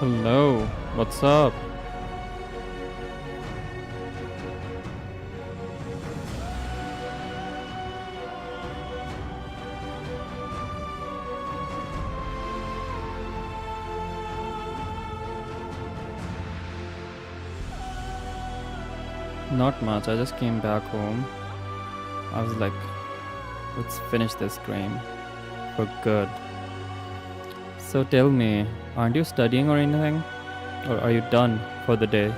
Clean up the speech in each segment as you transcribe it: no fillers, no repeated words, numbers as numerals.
Hello, what's up? Not much, I just came back home. I was like, let's finish this game for good. So tell me, aren't you studying or anything? Or are you done for the day?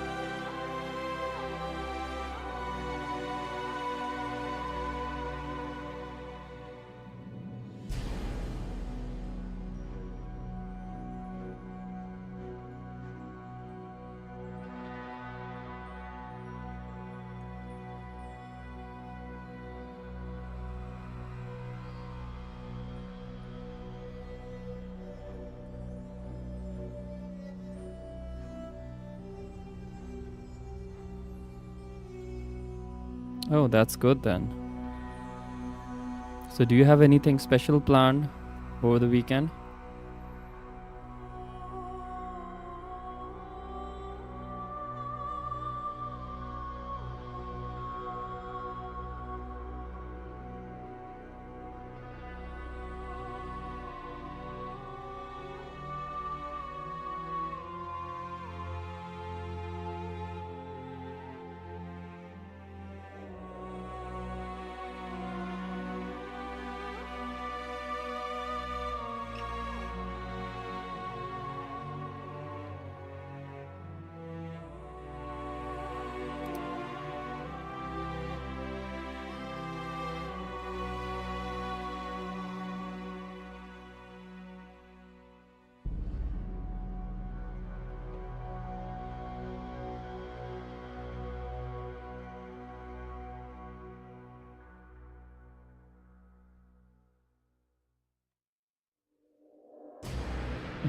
Oh, that's good then. So do you have anything special planned over the weekend?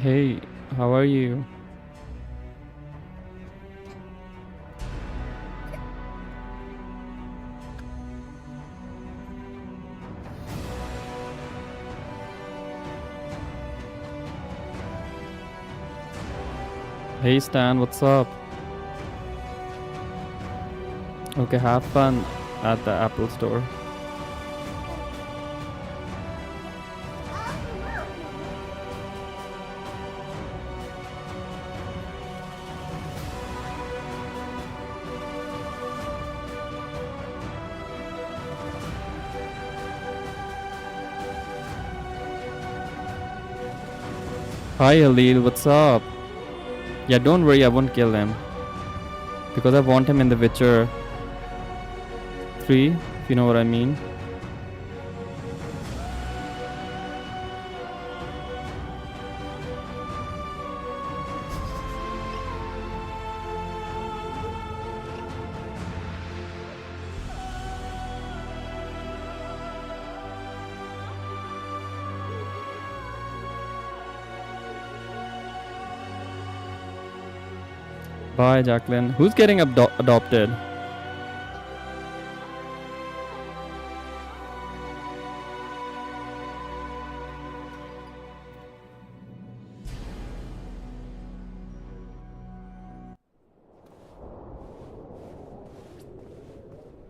Hey, how are you? Hey Stan, what's up? Okay, have fun at the Apple store. Hi Halil, what's up? Yeah, don't worry, I won't kill him. Because I want him in The Witcher 3, if you know what I mean. Bye, Jacqueline. Who's getting adopted?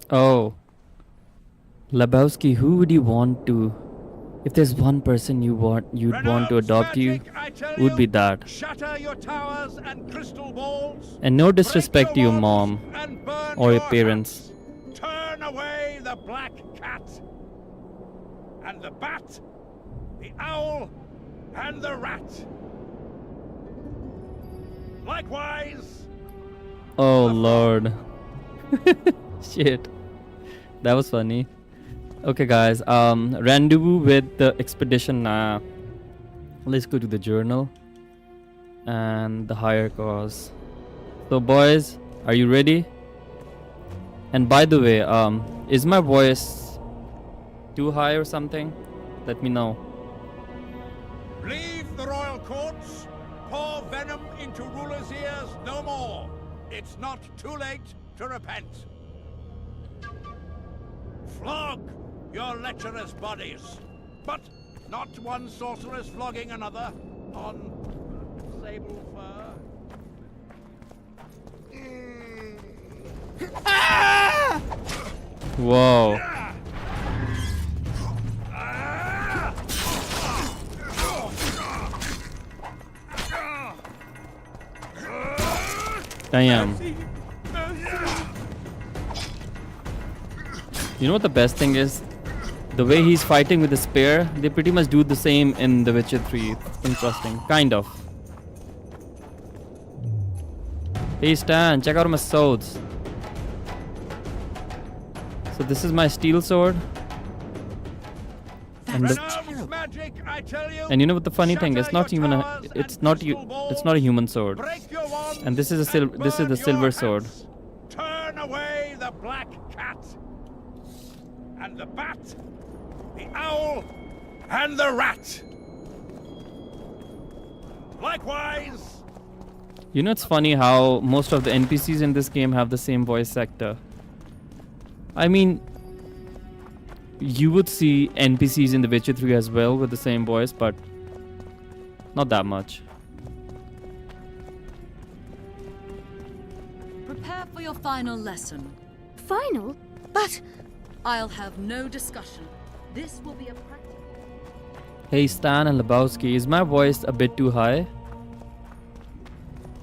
Oh, Lebowski, who would you want to? If there's one person you'd want to adopt you, would be that. Shatter your towers and crystal balls. And no disrespect to your mom or your parents. Turn away the black cat and the bat, the owl and the rat. Likewise. Oh Lord. Shit. That was funny. Okay guys, rendezvous with the expedition now. Let's go to the journal and the higher cause. So boys, are you ready? And by the way, is my voice too high or something? Let me know. Leave the royal courts. Pour venom into rulers' ears no more. It's not too late to repent. Flog your lecherous bodies, but not one sorceress flogging another on sable fur. Whoa. Damn. You know what the best thing is? The way he's fighting with the spear, they pretty much do the same in The Witcher 3. It's interesting. Kind of. Hey Stan, check out my swords. So this is my steel sword. And, Renowned magic, I tell you. and you know what the funny thing is? Shatter Not your even a towers it's and not crystal it's not a balls. human sword. Break your wands And this is a and this is burn the your silver sword. hands. Turn away the black cat and the bat, the owl and the rat. Likewise, You know, it's funny how most of the NPCs in this game have the same voice actor. I mean, you would see NPCs in The Witcher 3 as well with the same voice, but not that much. Prepare for your final lesson. Final? But I'll have no discussion. This will be a practical. Hey Stan and Lebowski, is my voice a bit too high?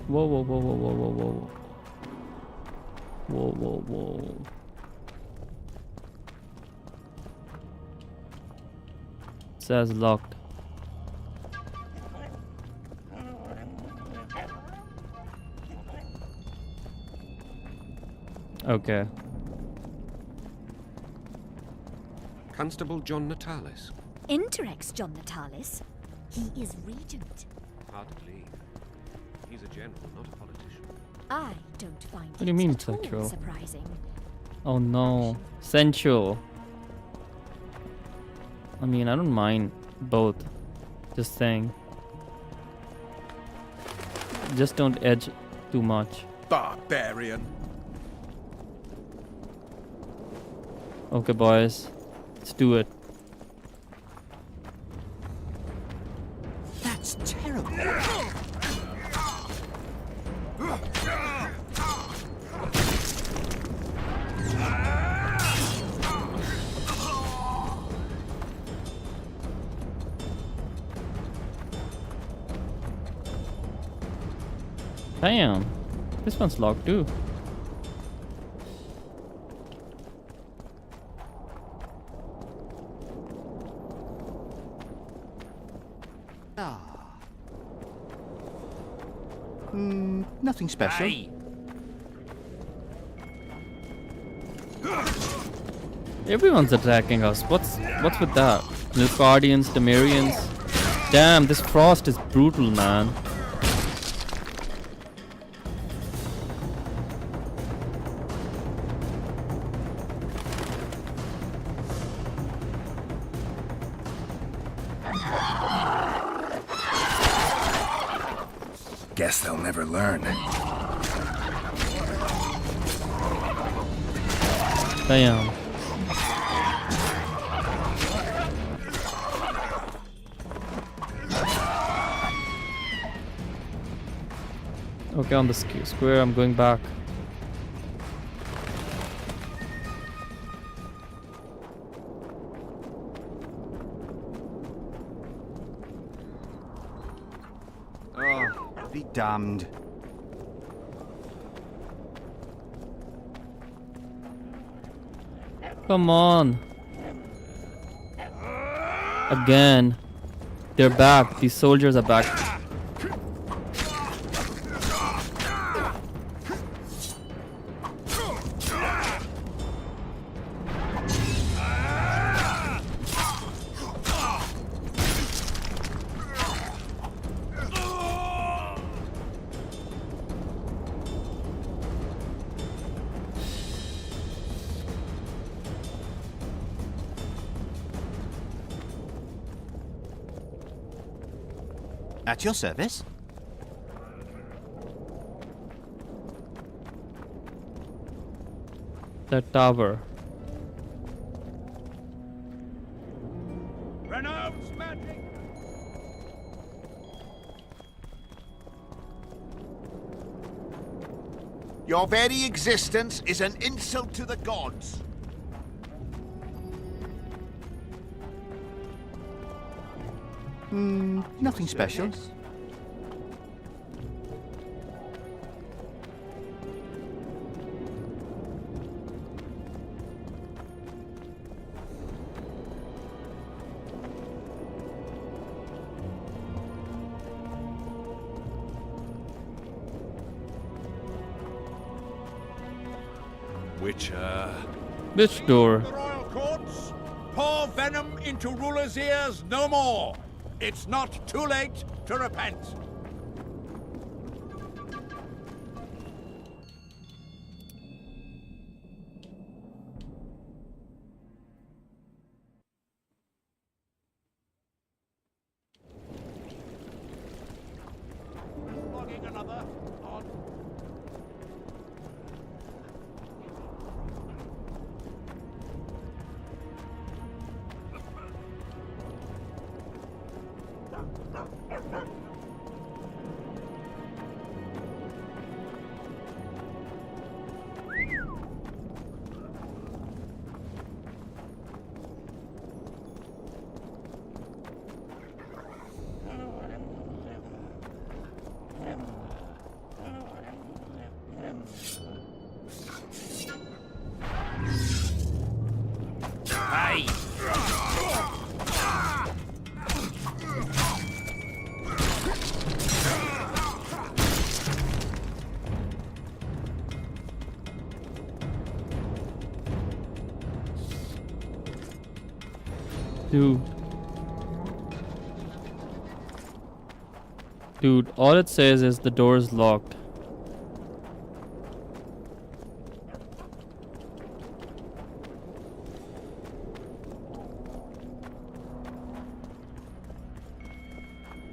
Whoa, whoa, whoa, whoa, whoa, whoa, whoa. Whoa, whoa, whoa. Says locked. Okay. Constable John Natalis. Interex John Natalis. He is regent. Hard to believe. He's a general, not a politician. I don't find What do you mean, it at all sexual? surprising. Oh no. Sensual. I mean, I don't mind both. Just saying. Just don't edge too much. barbarian. Okay, boys. Let's do it. That's terrible. Damn. This one's locked too. Nothing special. Everyone's attacking us. What's with that? Nilfgaardians, Temerians. Damn, this frost is brutal, man. Guess they'll never learn. Damn. Okay, on the square, I'm going back. Oh, be damned. Come on. Again. They're back. These soldiers are back. At your service? That tower. Renounce magic. Your very existence is an insult to the gods. Nothing special. Which door? The royal courts, pour venom into rulers' ears no more. It's not too late to repent. Logging another on. Dude, all it says is the door is locked.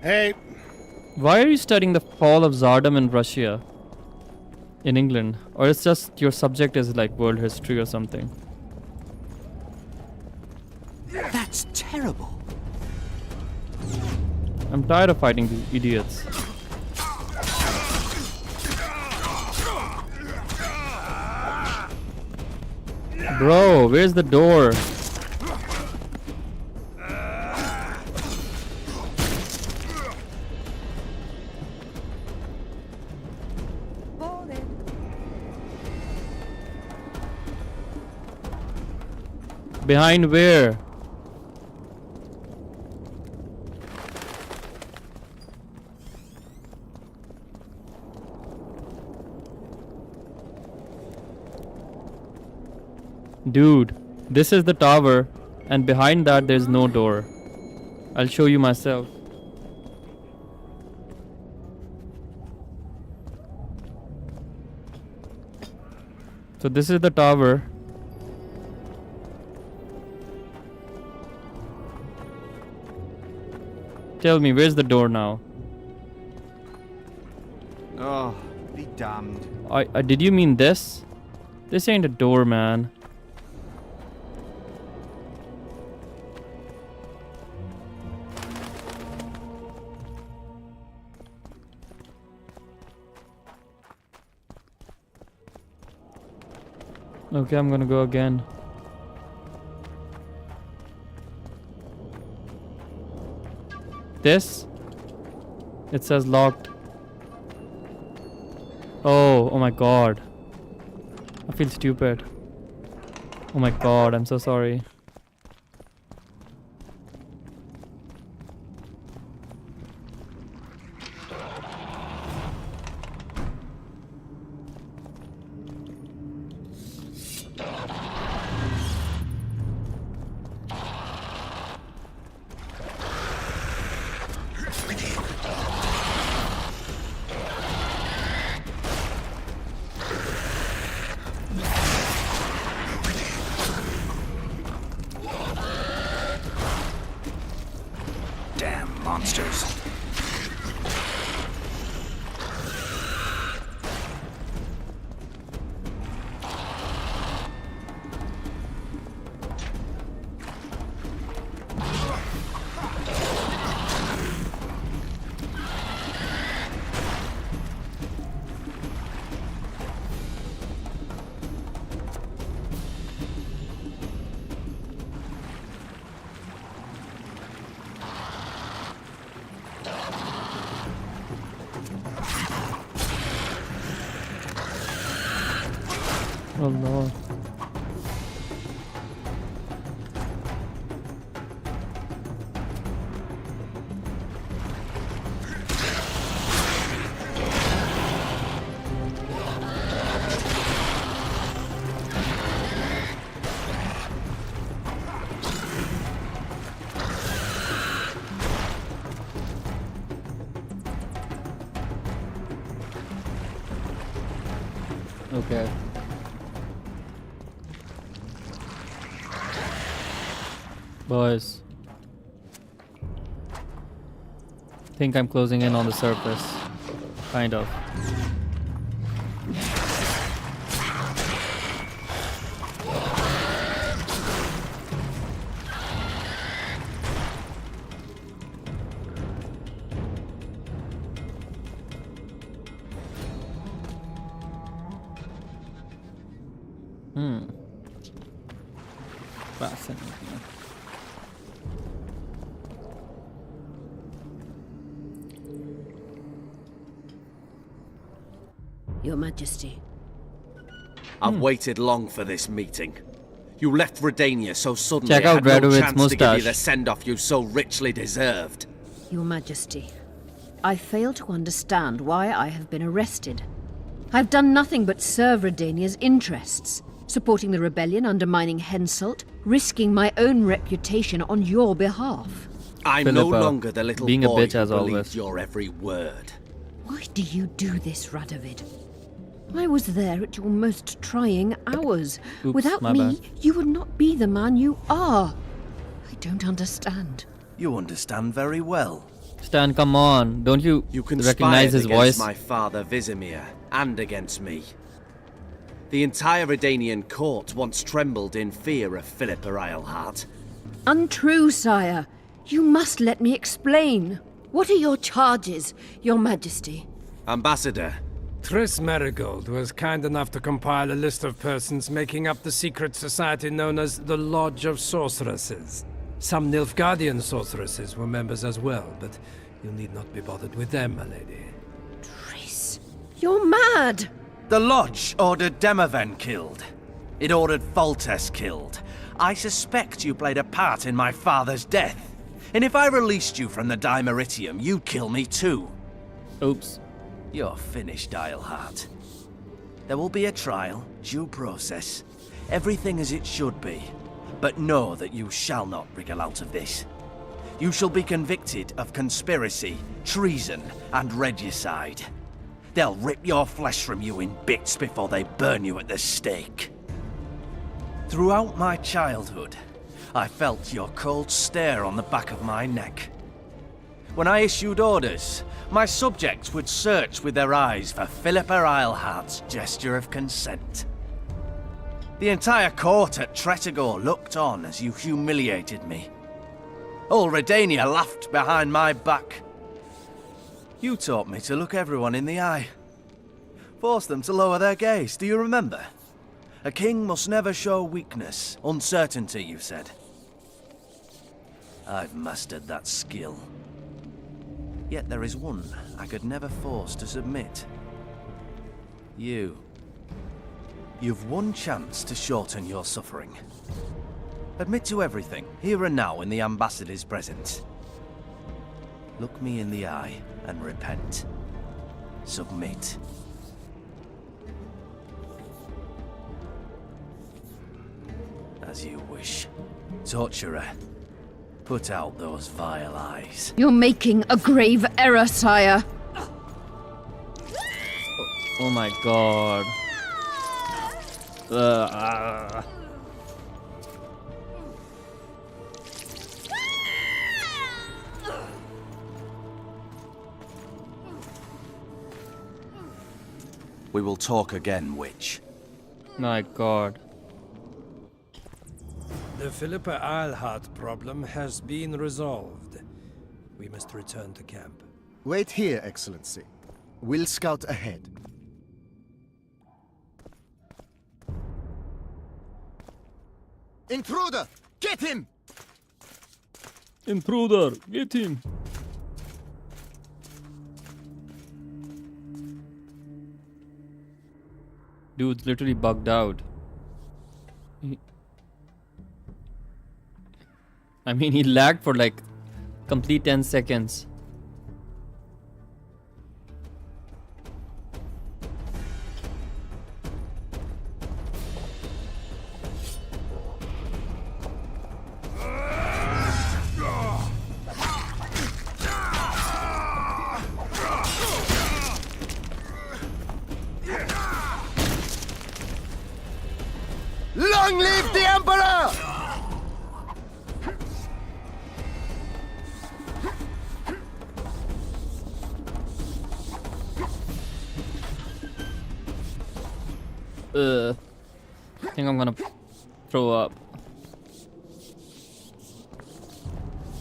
Hey, Why are you studying the fall of Tsardom in Russia? In England? Or it's just your subject is like world history or something? That's terrible. I'm tired of fighting these idiots. Bro, where's the door? Behind where? Dude, this is the tower, and behind that there's no door. I'll show you myself. So this is the tower. Tell me, where's the door now? Oh, be damned. Did you mean this? This ain't a door, man. Okay, I'm gonna go again. This? It says locked. Oh my god. I feel stupid. Oh my god, I'm so sorry. Damn monsters. Oh lord. Okay. Boys. Think I'm closing in on the surface. Kind of. Fascinating. Your Majesty. I've waited long for this meeting. You left Redania so suddenly Check I out had no Radovic's chance to give you mustache. the send-off you so richly deserved. Your Majesty, I fail to understand why I have been arrested. I've done nothing but serve Redania's interests, supporting the rebellion, undermining Henselt, risking my own reputation on your behalf. I'm no Philippa, longer the little being a boy bitch who as believed always. your every word. Why do you do this, Radovid? I was there at your most trying hours. Oops, Without my me, bad. you would not be the man you are. I don't understand. You understand very well. Stan, come on. Don't you, You recognize conspired his against voice? my father Vizimir and against me. The entire Redanian court once trembled in fear of Philippa Eilhart. Untrue, sire. You must let me explain. What are your charges, your Majesty? Ambassador, Triss Marigold was kind enough to compile a list of persons making up the secret society known as the Lodge of Sorceresses. Some Nilfgaardian sorceresses were members as well, but you need not be bothered with them, my lady. Triss, you're mad! the Lodge ordered Demaven killed. It ordered Foltest killed. I suspect you played a part in my father's death. And if I released you from the Dimeritium, you'd kill me too. Oops. You're finished, Eilhart. There will be a trial, due process, everything as it should be. But know that you shall not wriggle out of this. You shall be convicted of conspiracy, treason, and regicide. They'll rip your flesh from you in bits before they burn you at the stake. Throughout my childhood, I felt your cold stare on the back of my neck. When I issued orders, my subjects would search with their eyes for Philippa Eilhart's gesture of consent. The entire court at Tretogor looked on as you humiliated me. All Redania laughed behind my back. You taught me to look everyone in the eye. Forced them to lower their gaze, do you remember? A king must never show weakness, uncertainty, you said. I've mastered that skill. Yet there is one I could never force to submit. You. You've one chance to shorten your suffering. Admit to everything, here and now in the Ambassador's presence. Look me in the eye and repent. Submit. As you wish. Torturer, put out those vile eyes. You're making a grave error, sire. Oh my god. We will talk again, witch. My god. The Philippa Eilhart problem has been resolved. We must return to camp. Wait here, Excellency. We'll scout ahead. Intruder! Get him! Intruder, get him. Dude's literally bugged out. I mean, he lagged for like complete 10 seconds. Long live the Emperor! I think I'm gonna throw up.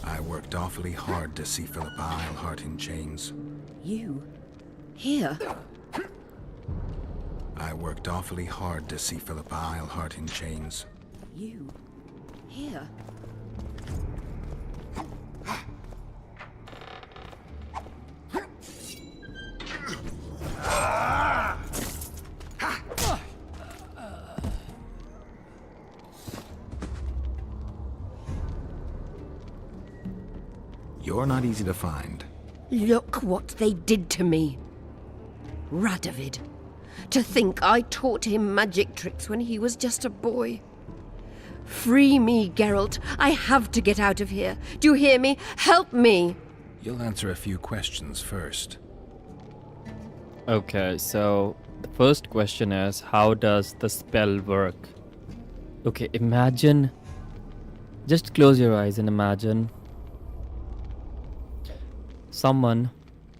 I worked awfully hard to see Philippa Eilhart in chains. You? Here? I worked awfully hard to see Philippa Eilhart in chains. You? Here? You're not easy to find. Look what they did to me. Radovid. To think I taught him magic tricks when he was just a boy. Free me, Geralt. I have to get out of here. Do you hear me? Help me! You'll answer a few questions first. Okay, so the first question is, how does the spell work? Okay, imagine. Just close your eyes and imagine someone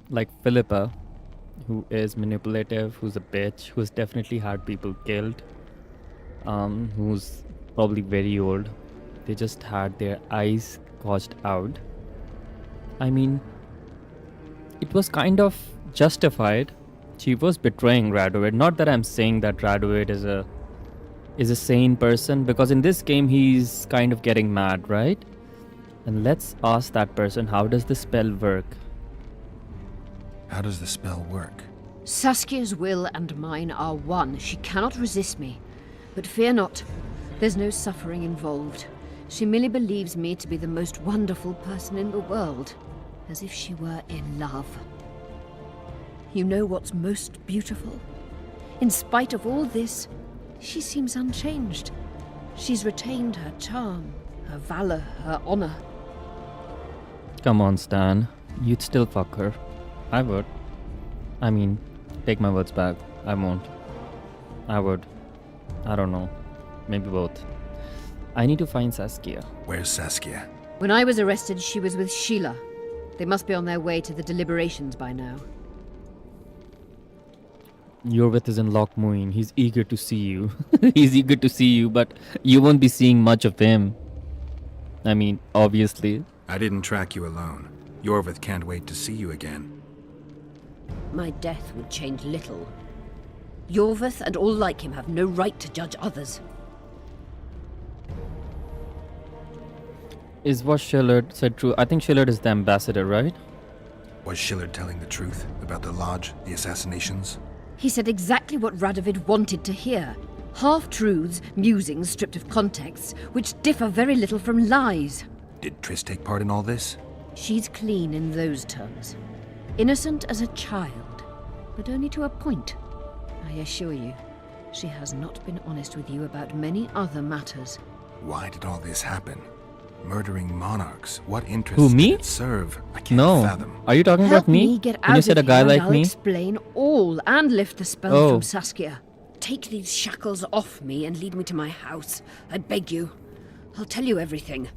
like Philippa, who is manipulative, who's a bitch, who's definitely had people killed, who's probably very old. They just had their eyes gouged out. I mean, it was kind of justified. She was betraying Radovid. Not that I'm saying that Radovid is a sane person, because in this game he's kind of getting mad, right? And let's ask that person, how does the spell work? How does the spell work? Saskia's will and mine are one. She cannot resist me. But fear not. There's no suffering involved. She merely believes me to be the most wonderful person in the world. As if she were in love. You know what's most beautiful? In spite of all this, she seems unchanged. She's retained her charm, her valor, her honor. Come on, Stan. You'd still fuck her. I would. I mean, take my words back. I won't. I would. I don't know. Maybe both. I need to find Saskia. Where's Saskia? When I was arrested, she was with Sheila. They must be on their way to the deliberations by now. Yorvith is in Loch Muin. He's eager to see you. He's eager to see you, but you won't be seeing much of him. I mean, obviously. I didn't track you alone. Yorvith can't wait to see you again. My death would change little. Yorvith and all like him have no right to judge others. Is what Shillard said true? I think Shillard is the ambassador, right? Was Shillard telling the truth about the Lodge, the assassinations? He said exactly what Radovid wanted to hear. Half-truths, musings stripped of context, which differ very little from lies. Did Triss take part in all this? She's clean in those terms. Innocent as a child, but only to a point. I assure you, she has not been honest with you about many other matters. Why did all this happen? Murdering monarchs. What interest Who, me? did it serve? I can't No. fathom. Are you talking Help about me? get When out you said a of guy here like and I'll me? explain all and lift the spell Oh. from Saskia. Take these shackles off me and lead me to my house. I beg you. I'll tell you everything.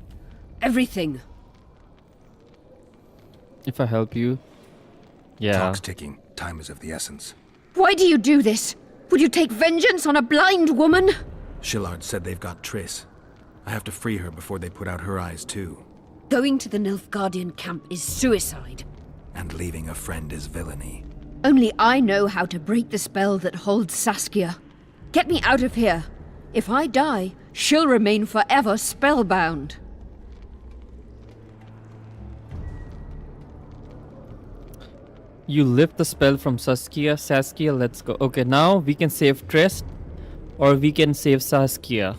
Everything. If I help you. Yeah. Clock's ticking. Time is of the essence. Why do you do this? Would you take vengeance on a blind woman? Shillard said they've got Triss. I have to free her before they put out her eyes too. Going to the Nilfgaardian camp is suicide. And leaving a friend is villainy. Only I know how to break the spell that holds Saskia. Get me out of here. If I die, she'll remain forever spellbound. Okay, You lift the spell from Saskia, let's go. Okay, now we can save Triss or we can save Saskia.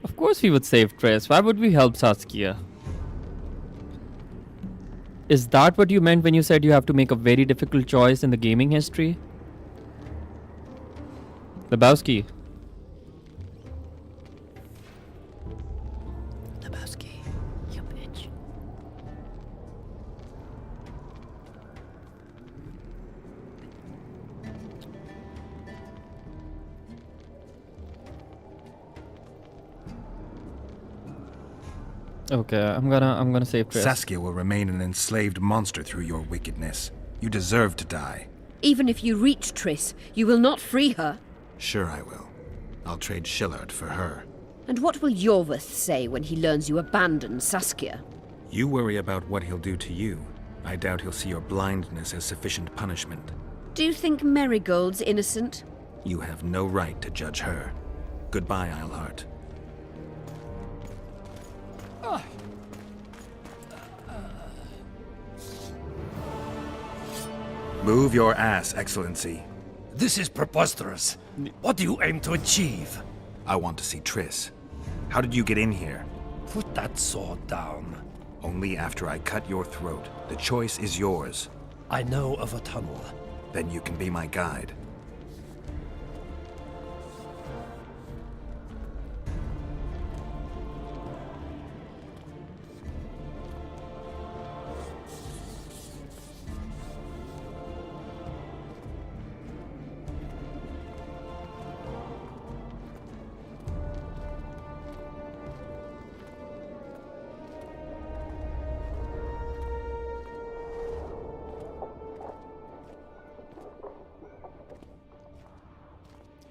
Of course we would save Triss. Why would we help Saskia? Is that what you meant when you said you have to make a very difficult choice in the gaming history? Lebowski. Lebowski, you bitch. Okay, I'm gonna save Triss. Saskia will remain an enslaved monster through your wickedness. You deserve to die. Even if you reach Triss, you will not free her. Sure I will. I'll trade Shillard for her. And what will Yorveth say when he learns you abandoned Saskia? You worry about what he'll do to you. I doubt he'll see your blindness as sufficient punishment. Do you think Marigold's innocent? You have no right to judge her. Goodbye, Eilhart. Move your ass, Excellency. This is preposterous. What do you aim to achieve? I want to see Triss. How did you get in here? Put that sword down. Only after I cut your throat. The choice is yours. I know of a tunnel. Then you can be my guide.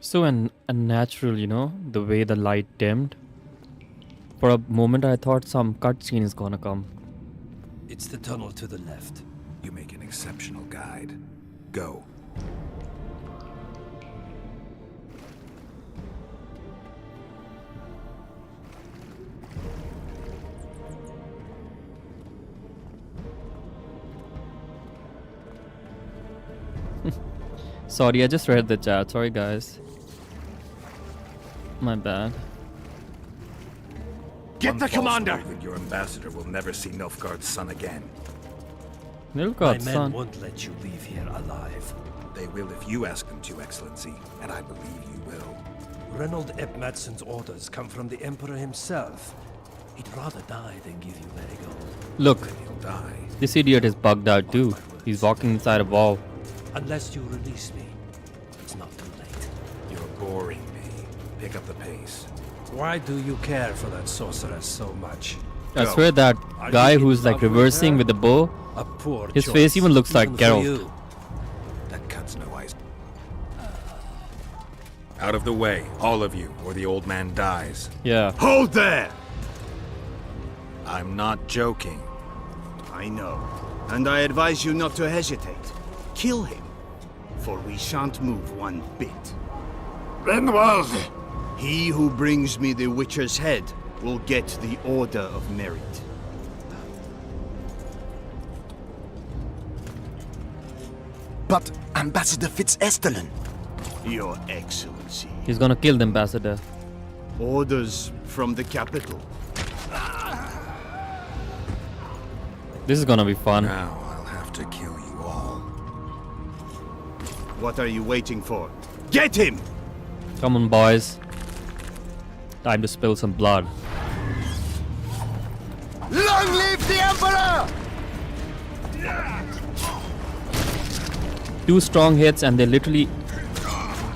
So unnatural, you know, the way the light dimmed. For a moment I thought some cutscene is gonna come. It's the tunnel to the left. You make an exceptional guide. Go. Sorry, I just read the chat. Sorry, guys. My bad. Get the commander! And your ambassador will never see Nilfgaard's son again. Nilfgaard's My men son. won't let you leave here alive. They will if you ask them to, Excellency, and I believe you will. Reynold Ep Madsen's orders come from the Emperor himself. He'd rather die than give you Marigold. Look, He'll die. this idiot is bugged out too. He's walking inside a wall. Unless you release me, it's not too late. You're boring me. Pick up the pace. Why do you care for that sorceress so much? I Go. swear that Are guy you in who's like love with reversing her? with the bow, A poor his choice, face even looks like even for Geralt. you. That cuts no ice. Out of the way, all of you, or the old man dies. Yeah. Hold there! I'm not joking. I know. And I advise you not to hesitate. Kill him. For we shan't move one bit. Renwald! He who brings me the Witcher's head will get the Order of Merit. But Ambassador Fitz-Estellen. Your Excellency. He's gonna kill the ambassador. Orders from the capital. This is gonna be fun. Now I'll have to kill you all. What are you waiting for? Get him! Come on, boys. Time to spill some blood. Long live the Emperor! Two strong hits and they literally...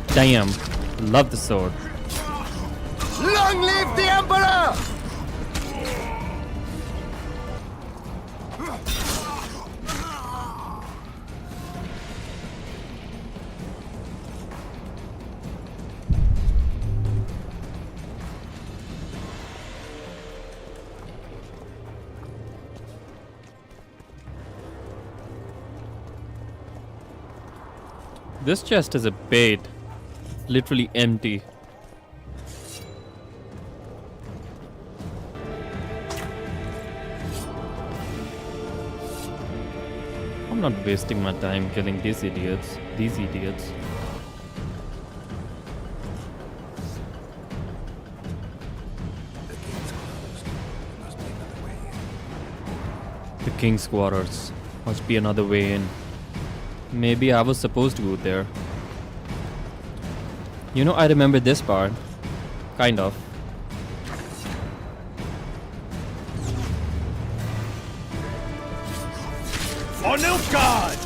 Damn. Love the sword. Long live the Emperor! This chest is a bait. Literally empty. I'm not wasting my time killing these idiots. These idiots. The king's quarters. Must be another way in. Maybe I was supposed to go there. You know, I remember this part. Kind of. For Nilfgaard!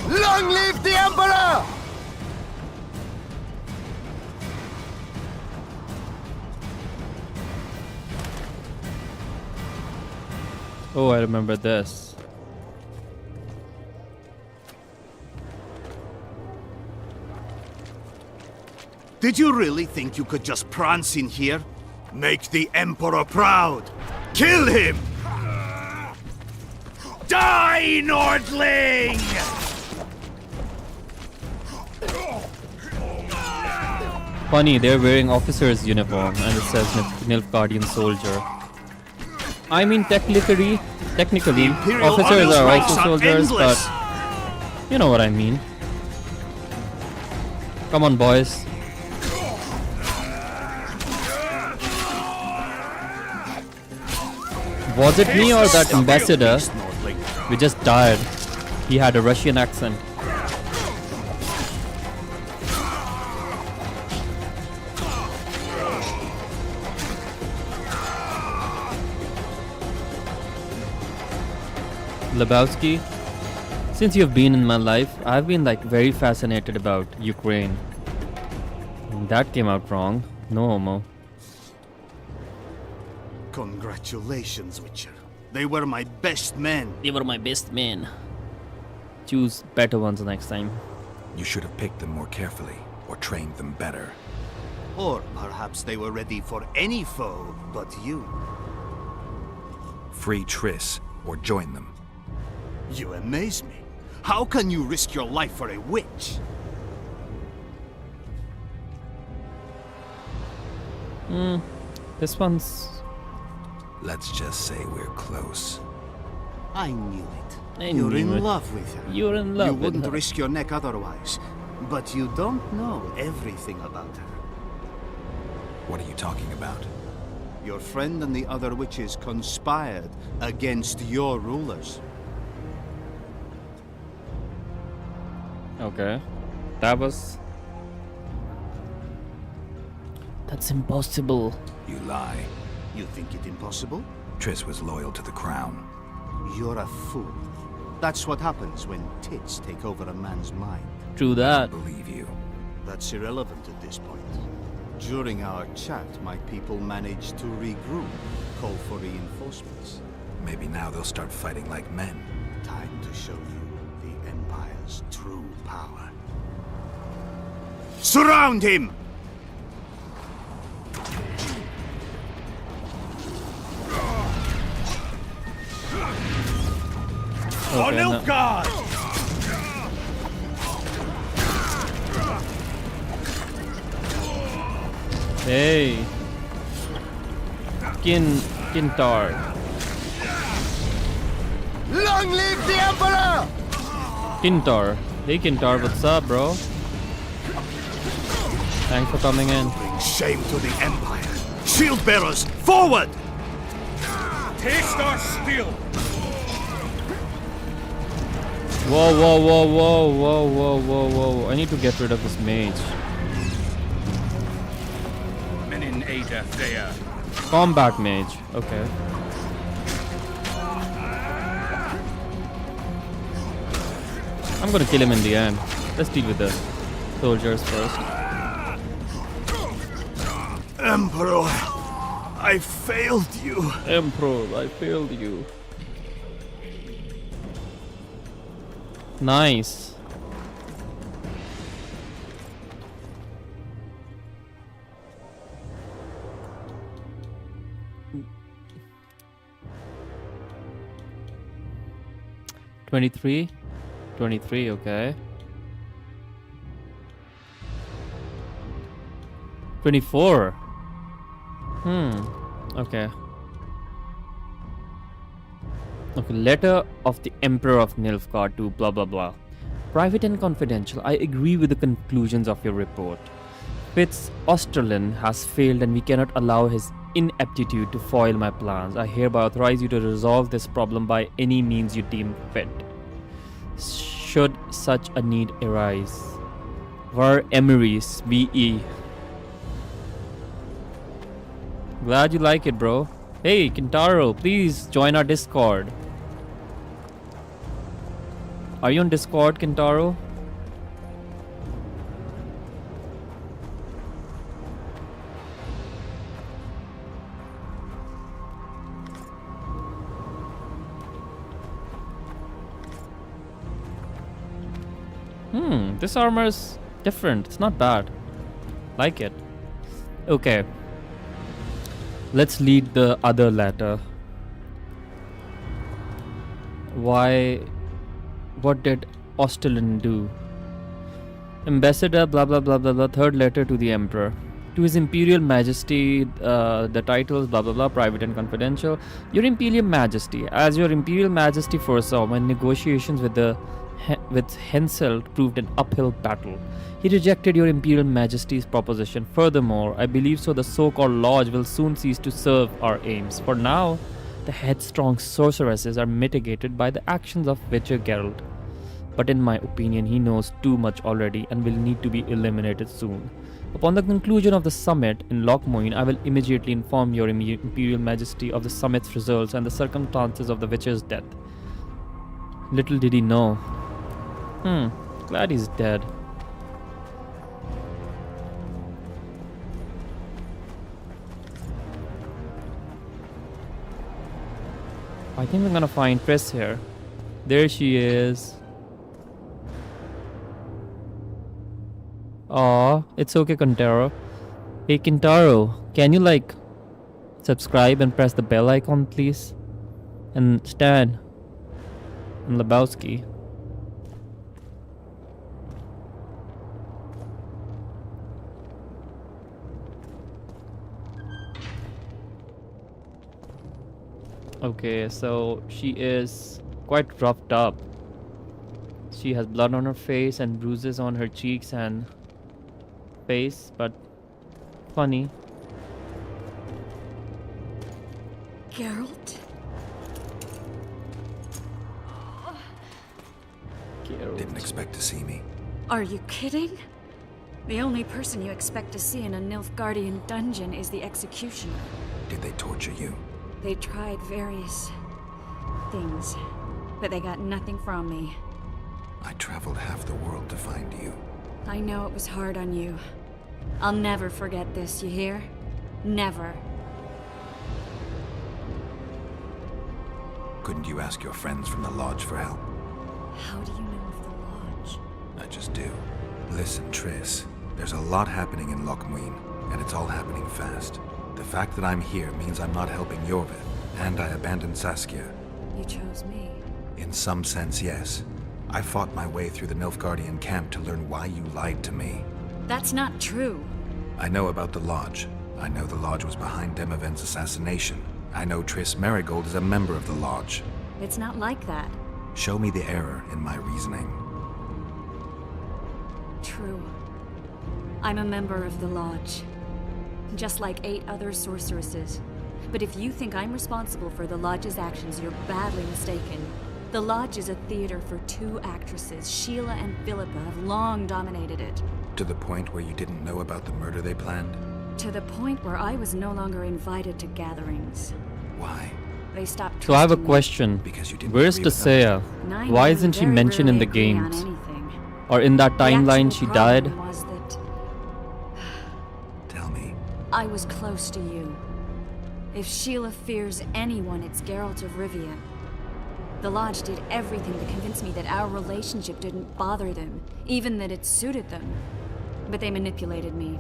Long live the Emperor! Oh, I remember this. Did you really think you could just prance in here? Make the Emperor proud! Kill him! Die, Nordling! Funny, they're wearing officer's uniform and it says Nilfgaardian soldier. I mean, technically, officers are also soldiers, but you know what I mean. Come on, boys. Was it me or that ambassador? We just died. He had a Russian accent. Lebowski, since you've been in my life, I've been like very fascinated about Ukraine. That came out wrong. No homo. Congratulations, Witcher. They were my best men. They were my best men. Choose better ones next time. You should have picked them more carefully, or trained them better. Or perhaps they were ready for any foe but you. Free Triss, or join them. You amaze me. How can you risk your life for a witch? This one's... Let's just say we're close. I knew it. I You're knew in it. love with her. You're in love You with wouldn't her. risk your neck otherwise. But you don't know everything about her. What are you talking about? Your friend and the other witches conspired against your rulers. Okay. That was... That's impossible. You lie. You think it impossible? Triss was loyal to the crown. You're a fool. That's what happens when tits take over a man's mind. True that. Believe you. That's irrelevant at this point. During our chat, my people managed to regroup, call for reinforcements. Maybe now they'll start fighting like men. Time to show you the Empire's true power. Surround him! For Nilfgaard! Hey. Kintar. Long live the Emperor! Kintar. Hey Kintar, what's up, bro? Thanks for coming in. Bring shame to the Empire. Shield bearers, forward! Taste our steel! Whoa, whoa, whoa, whoa, whoa, whoa, whoa, whoa. I need to get rid of this mage. Menin Ada Thea. Combat mage. Okay. I'm gonna kill him in the end. Let's deal with the soldiers first. Emperor, I failed you. Emperor, I failed you. Nice. 23? 23, okay. 24. Okay. Okay, letter of the Emperor of Nilfgaard to blah blah blah. Private and confidential, I agree with the conclusions of your report. Fitz Osterlin has failed and we cannot allow his ineptitude to foil my plans. I hereby authorize you to resolve this problem by any means you deem fit, should such a need arise. Var Emery's VE. Glad you like it, bro. Hey, Kintaro, please join our Discord. Are you on Discord, Kintaro? This armor's different. It's not bad. Like it. Okay. Let's lead the other letter. Why? What did Osterlin do? Ambassador, blah blah blah blah blah. Third letter to the Emperor. To His Imperial Majesty, the titles, blah blah blah, private and confidential. Your Imperial Majesty, as your Imperial Majesty foresaw, when negotiations with Henselt proved an uphill battle, he rejected your Imperial Majesty's proposition. Furthermore, I believe so the so-called Lodge will soon cease to serve our aims. For now, the headstrong sorceresses are mitigated by the actions of Witcher Geralt. But in my opinion, he knows too much already and will need to be eliminated soon. Upon the conclusion of the summit in Lochmoin, I will immediately inform your Imperial Majesty of the summit's results and the circumstances of the Witcher's death. Little did he know. Glad he's dead. I think I'm gonna find Triss here. There she is. Aw, it's okay, Kintaro. Hey, Kintaro, can you subscribe and press the bell icon, please? And Stan and Lebowski. Okay, so she is quite roughed up. She has blood on her face and bruises on her cheeks and face, but funny. Geralt? Didn't expect to see me. Are you kidding? The only person you expect to see in a Nilfgaardian dungeon is the executioner. Did they torture you? They tried various things, but they got nothing from me. I traveled half the world to find you. I know it was hard on you. I'll never forget this, you hear? Never. Couldn't you ask your friends from the Lodge for help? How do you know of the Lodge? I just do. Listen, Triss, there's a lot happening in Lochmoin, and it's all happening fast. The fact that I'm here means I'm not helping Yorvith, and I abandoned Saskia. You chose me. In some sense, yes. I fought my way through the Nilfgaardian camp to learn why you lied to me. That's not true. I know about the Lodge. I know the Lodge was behind Demavend's assassination. I know Triss Marigold is a member of the Lodge. It's not like that. Show me the error in my reasoning. True. I'm a member of the Lodge. Just like 8 other sorceresses. But if you think I'm responsible for the Lodge's actions, you're badly mistaken. The Lodge is a theater for 2 actresses. Sheila and Philippa have long dominated it. To the point where you didn't know about the murder they planned? To the point where I was no longer invited to gatherings. Why? They stopped So I have a trusting me. question. Because you didn't Where's agree with Tasea? And I Why know isn't she very mentioned in the rarely agree on games? anything. Or in that The timeline actual she died? problem was that Tell me. I was close to you. If Sheila fears anyone, it's Geralt of Rivia. The Lodge did everything to convince me that our relationship didn't bother them, even that it suited them. But they manipulated me.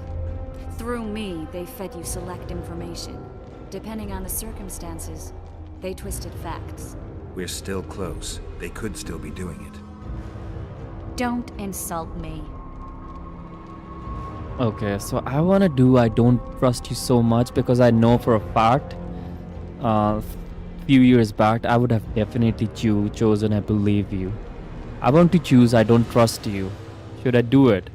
Through me, they fed you select information. Depending on the circumstances, they twisted facts. We're still close. They could still be doing it. Don't insult me. Okay, so I wanna do I don't trust you so much because I know for a fact, few years back I would have definitely chosen I believe you. I want to choose I don't trust you. Should I do it?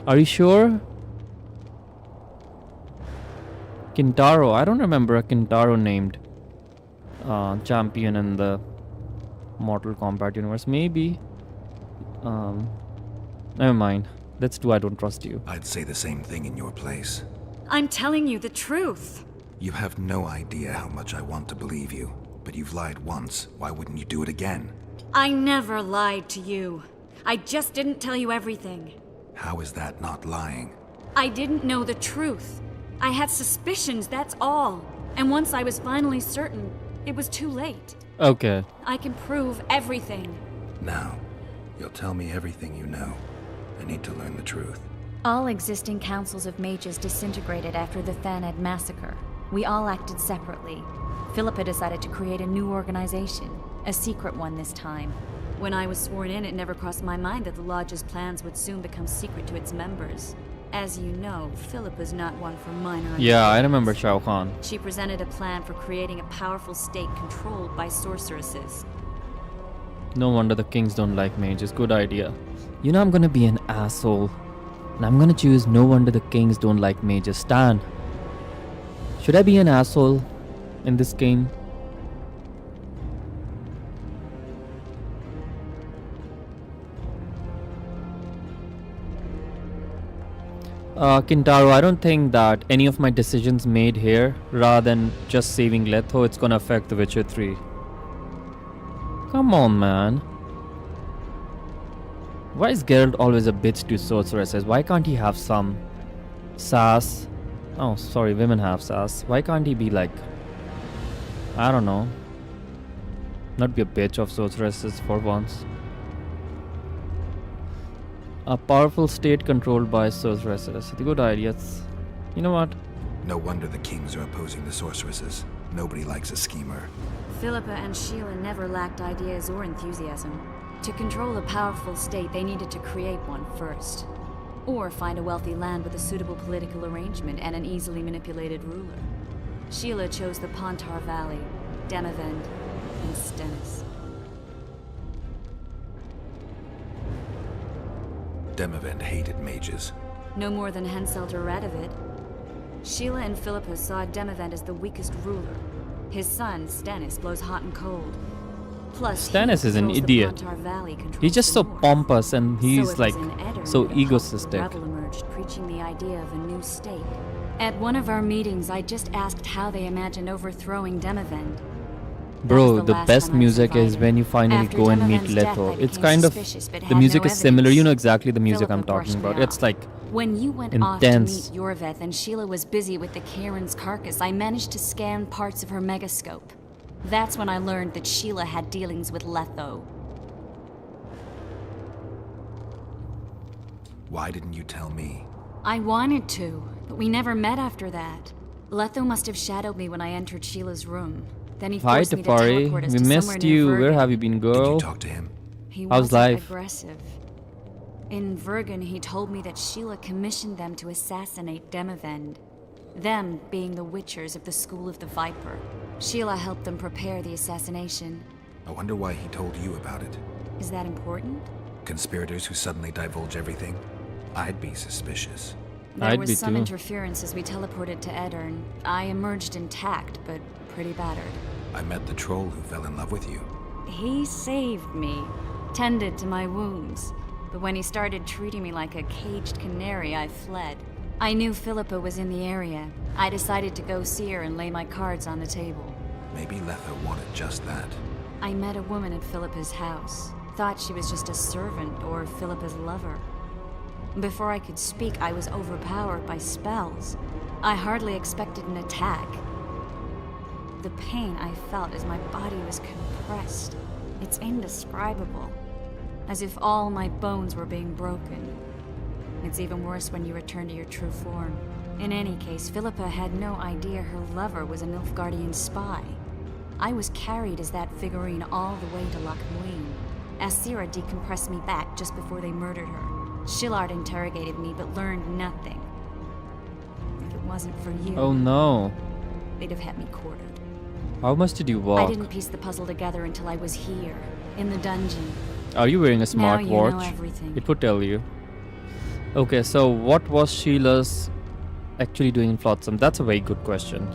Are you sure? Kintaro, I don't remember a Kintaro named champion in the Mortal Kombat universe. Maybe. Never mind. Let's do I don't trust you. I'd say the same thing in your place. I'm telling you the truth. You have no idea how much I want to believe you. But you've lied once. Why wouldn't you do it again? I never lied to you. I just didn't tell you everything. How is that not lying? I didn't know the truth. I had suspicions, that's all. And once I was finally certain, it was too late. Okay. I can prove everything. Now, you'll tell me everything you know. I need to learn the truth. All existing councils of mages disintegrated after the Thanad massacre. We all acted separately. Philippa decided to create a new organization, a secret one this time. When I was sworn in, it never crossed my mind that the Lodge's plans would soon become secret to its members. As you know, Philippa's not one for minor... Yeah, I remember Shao Kahn. She presented a plan for creating a powerful state controlled by sorceresses. No wonder the kings don't like mages. Good idea. You know I'm gonna be an asshole. And I'm gonna choose no wonder the kings don't like mages. Stan. Should I be an asshole in this game? Kintaro, I don't think that any of my decisions made here, rather than just saving Letho, it's gonna affect The Witcher 3. Come on, man. Why is Geralt always a bitch to sorceresses? Why can't he have some sass? Oh, sorry, women have sass. Why can't he be like, I don't know, not be a bitch of sorceresses for once? A powerful state controlled by sorceresses. The good ideas. You know what? No wonder the kings are opposing the sorceresses. Nobody likes a schemer. Philippa and Sheila never lacked ideas or enthusiasm. To control a powerful state, they needed to create one first. Or find a wealthy land with a suitable political arrangement and an easily manipulated ruler. Sheila chose the Pontar Valley, Demavend, and Stennis. Demavend hated mages. No more than Henselt or Radovid. Sheila and Philippa saw Demavend as the weakest ruler. His son, Stennis, blows hot and cold. Plus, Stennis is an idiot. He's just so pompous and he's like so egoistic. Rebel emerged, preaching the idea of a new state. At one of our meetings, I just asked how they imagined overthrowing Demavend. Bro, the best music is when you finally go and meet Letho. It's kind of, the music is similar. You know exactly the music I'm talking about. It's like when you went intense. Off to meet Yorveth and Sheila was busy with the Karen's carcass, I managed to scan parts of her megascope. That's when I learned that Sheila had dealings with Letho. Why didn't you tell me? I wanted to, but we never met after that. Letho must have shadowed me when I entered Sheila's room. Then he Hi, forced me to Tafari. teleport us We to missed somewhere near you. Where Vergen. have you been, girl? Did you talk to him? He How's wasn't life? aggressive. In Vergen, he told me that Sheila commissioned them to assassinate Demavend. Them being the Witchers of the School of the Viper. Sheila helped them prepare the assassination. I wonder why he told you about it. Is that important? Conspirators who suddenly divulge everything? I'd be suspicious. There I'd was be some too. interference as we teleported to Edirn. I emerged intact, but pretty battered. I met the troll who fell in love with you. He saved me, tended to my wounds. But when he started treating me like a caged canary, I fled. I knew Philippa was in the area. I decided to go see her and lay my cards on the table. Maybe Letho wanted just that. I met a woman at Philippa's house. Thought she was just a servant or Philippa's lover. Before I could speak, I was overpowered by spells. I hardly expected an attack. The pain I felt as my body was compressed. It's indescribable. As if all my bones were being broken. It's even worse when you return to your true form. In any case, Philippa had no idea her lover was a Nilfgaardian spy. I was carried as that figurine all the way to Loch Muin. Asira decompressed me back just before they murdered her. Shillard interrogated me but learned nothing. If it wasn't for you... Oh no. They'd have had me quartered. How much did you walk? I didn't piece the puzzle together until I was here, in the dungeon. Are you wearing a Now you know smartwatch? everything. It would tell you. Okay, so what was Sheila's actually doing in Flotsam? That's a very good question.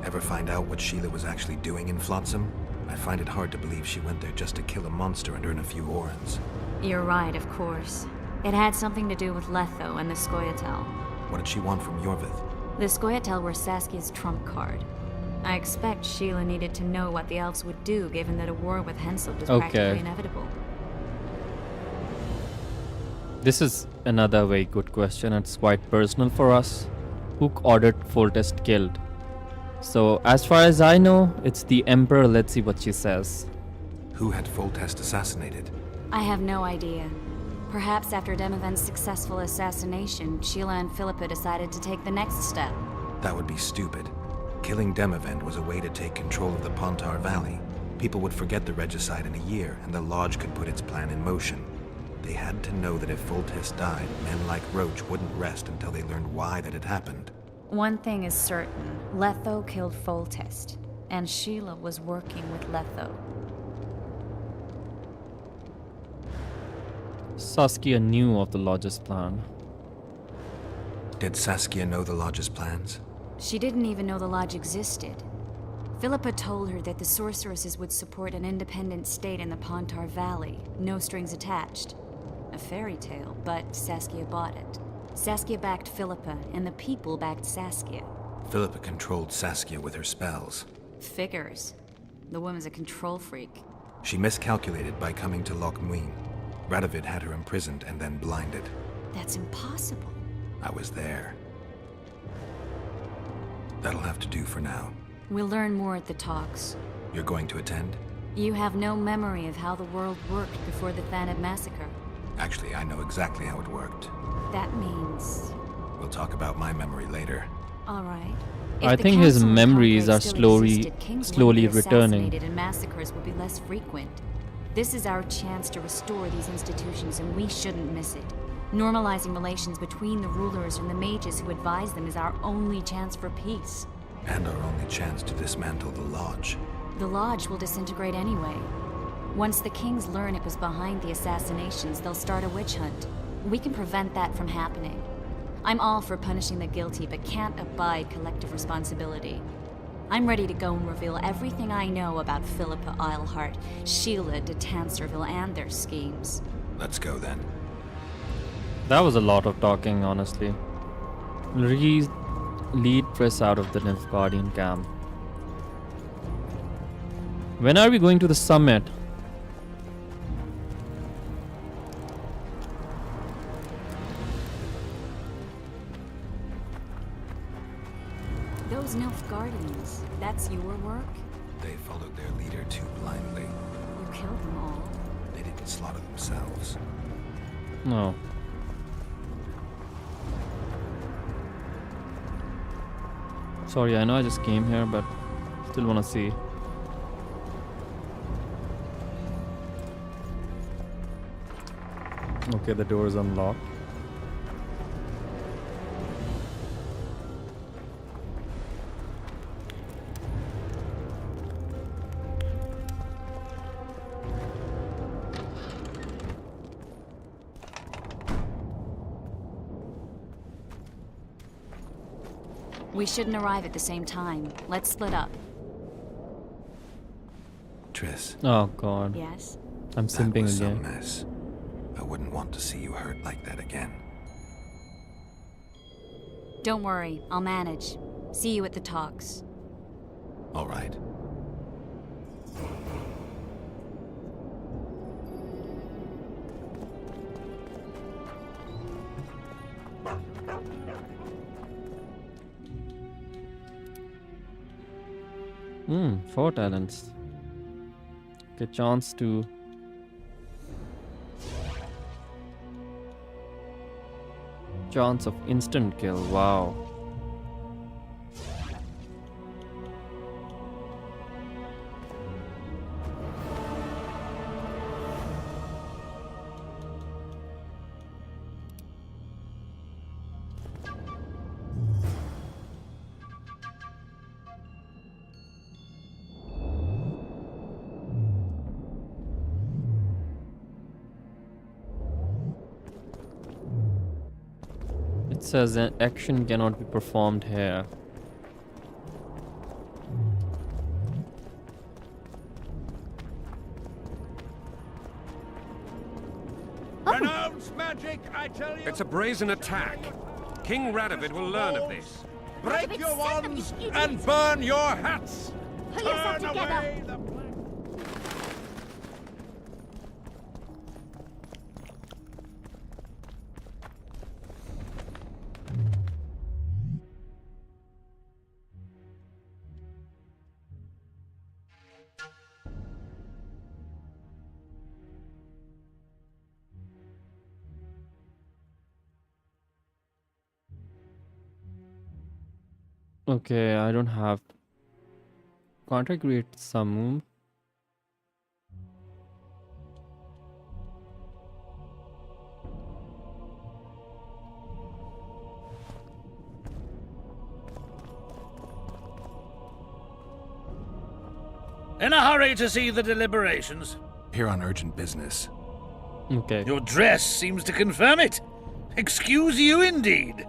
Ever find out what Sheila was actually doing in Flotsam? I find it hard to believe she went there just to kill a monster and earn a few orans. You're right, of course. It had something to do with Letho and the Scoia'tael. What did she want from Yorvith? The Scoia'tael were Saskia's trump card. I expect Sheila needed to know what the elves would do given that a war with Henselt was practically inevitable. This is another very good question. It's quite personal for us. Who ordered Foltest killed? So, as far as I know, it's the Emperor. Let's see what she says. Who had Foltest assassinated? I have no idea. Perhaps after Demavend's successful assassination, Sheila and Philippa decided to take the next step. That would be stupid. Killing Demavend was a way to take control of the Pontar Valley. People would forget the regicide in a year, and the Lodge could put its plan in motion. They had to know that if Foltest died, men like Roach wouldn't rest until they learned why that had happened. One thing is certain. Letho killed Foltest, and Sheila was working with Letho. Saskia knew of the Lodge's plan. Did Saskia know the Lodge's plans? She didn't even know the Lodge existed. Philippa told her that the sorceresses would support an independent state in the Pontar Valley, no strings attached. A fairy tale, but Saskia bought it. Saskia backed Philippa, and the people backed Saskia. Philippa controlled Saskia with her spells. Figures. The woman's a control freak. She miscalculated by coming to Loch Muin. Radovid had her imprisoned and then blinded. That's impossible. I was there. That'll have to do for now. We'll learn more at the talks. You're going to attend? You have no memory of how the world worked before the Thanad massacre. Actually, I know exactly how it worked. That means... We'll talk about my memory later. All right. I think his memories are slowly returning. And massacres will be less frequent. This is our chance to restore these institutions, and we shouldn't miss it. Normalizing relations between the rulers and the mages who advise them is our only chance for peace. And our only chance to dismantle the Lodge. The Lodge will disintegrate anyway. Once the kings learn it was behind the assassinations, they'll start a witch hunt. We can prevent that from happening. I'm all for punishing the guilty, but can't abide collective responsibility. I'm ready to go and reveal everything I know about Philippa Eilhart, Sheila de Tanserville, and their schemes. Let's go then. That was a lot of talking, honestly. Lead Triss out of the Nilfgaardian camp. When are we going to the summit? Those Nilfgaardians, that's your work? They followed their leader too blindly. You killed them all. They didn't slaughter themselves. No. Sorry, I know I just came here, but still wanna see. Okay, the door is unlocked. We shouldn't arrive at the same time. Let's split up. Triss. Oh god. Yes? I'm simping was again. some mess. I wouldn't want to see you hurt like that again. Don't worry, I'll manage. See you at the talks. All right. Hmm, 4 talents. Get chance to Chance of instant kill. Wow. It says an action cannot be performed here. Renounce magic, I tell you! It's a brazen attack. King Radovid will learn of this. Break your wands and burn your hats! Pull yourself Turn together. away the black... Okay, I don't have. Can't I create some? In a hurry to see the deliberations? Here on urgent business. Okay. Your dress seems to confirm it. Excuse you indeed.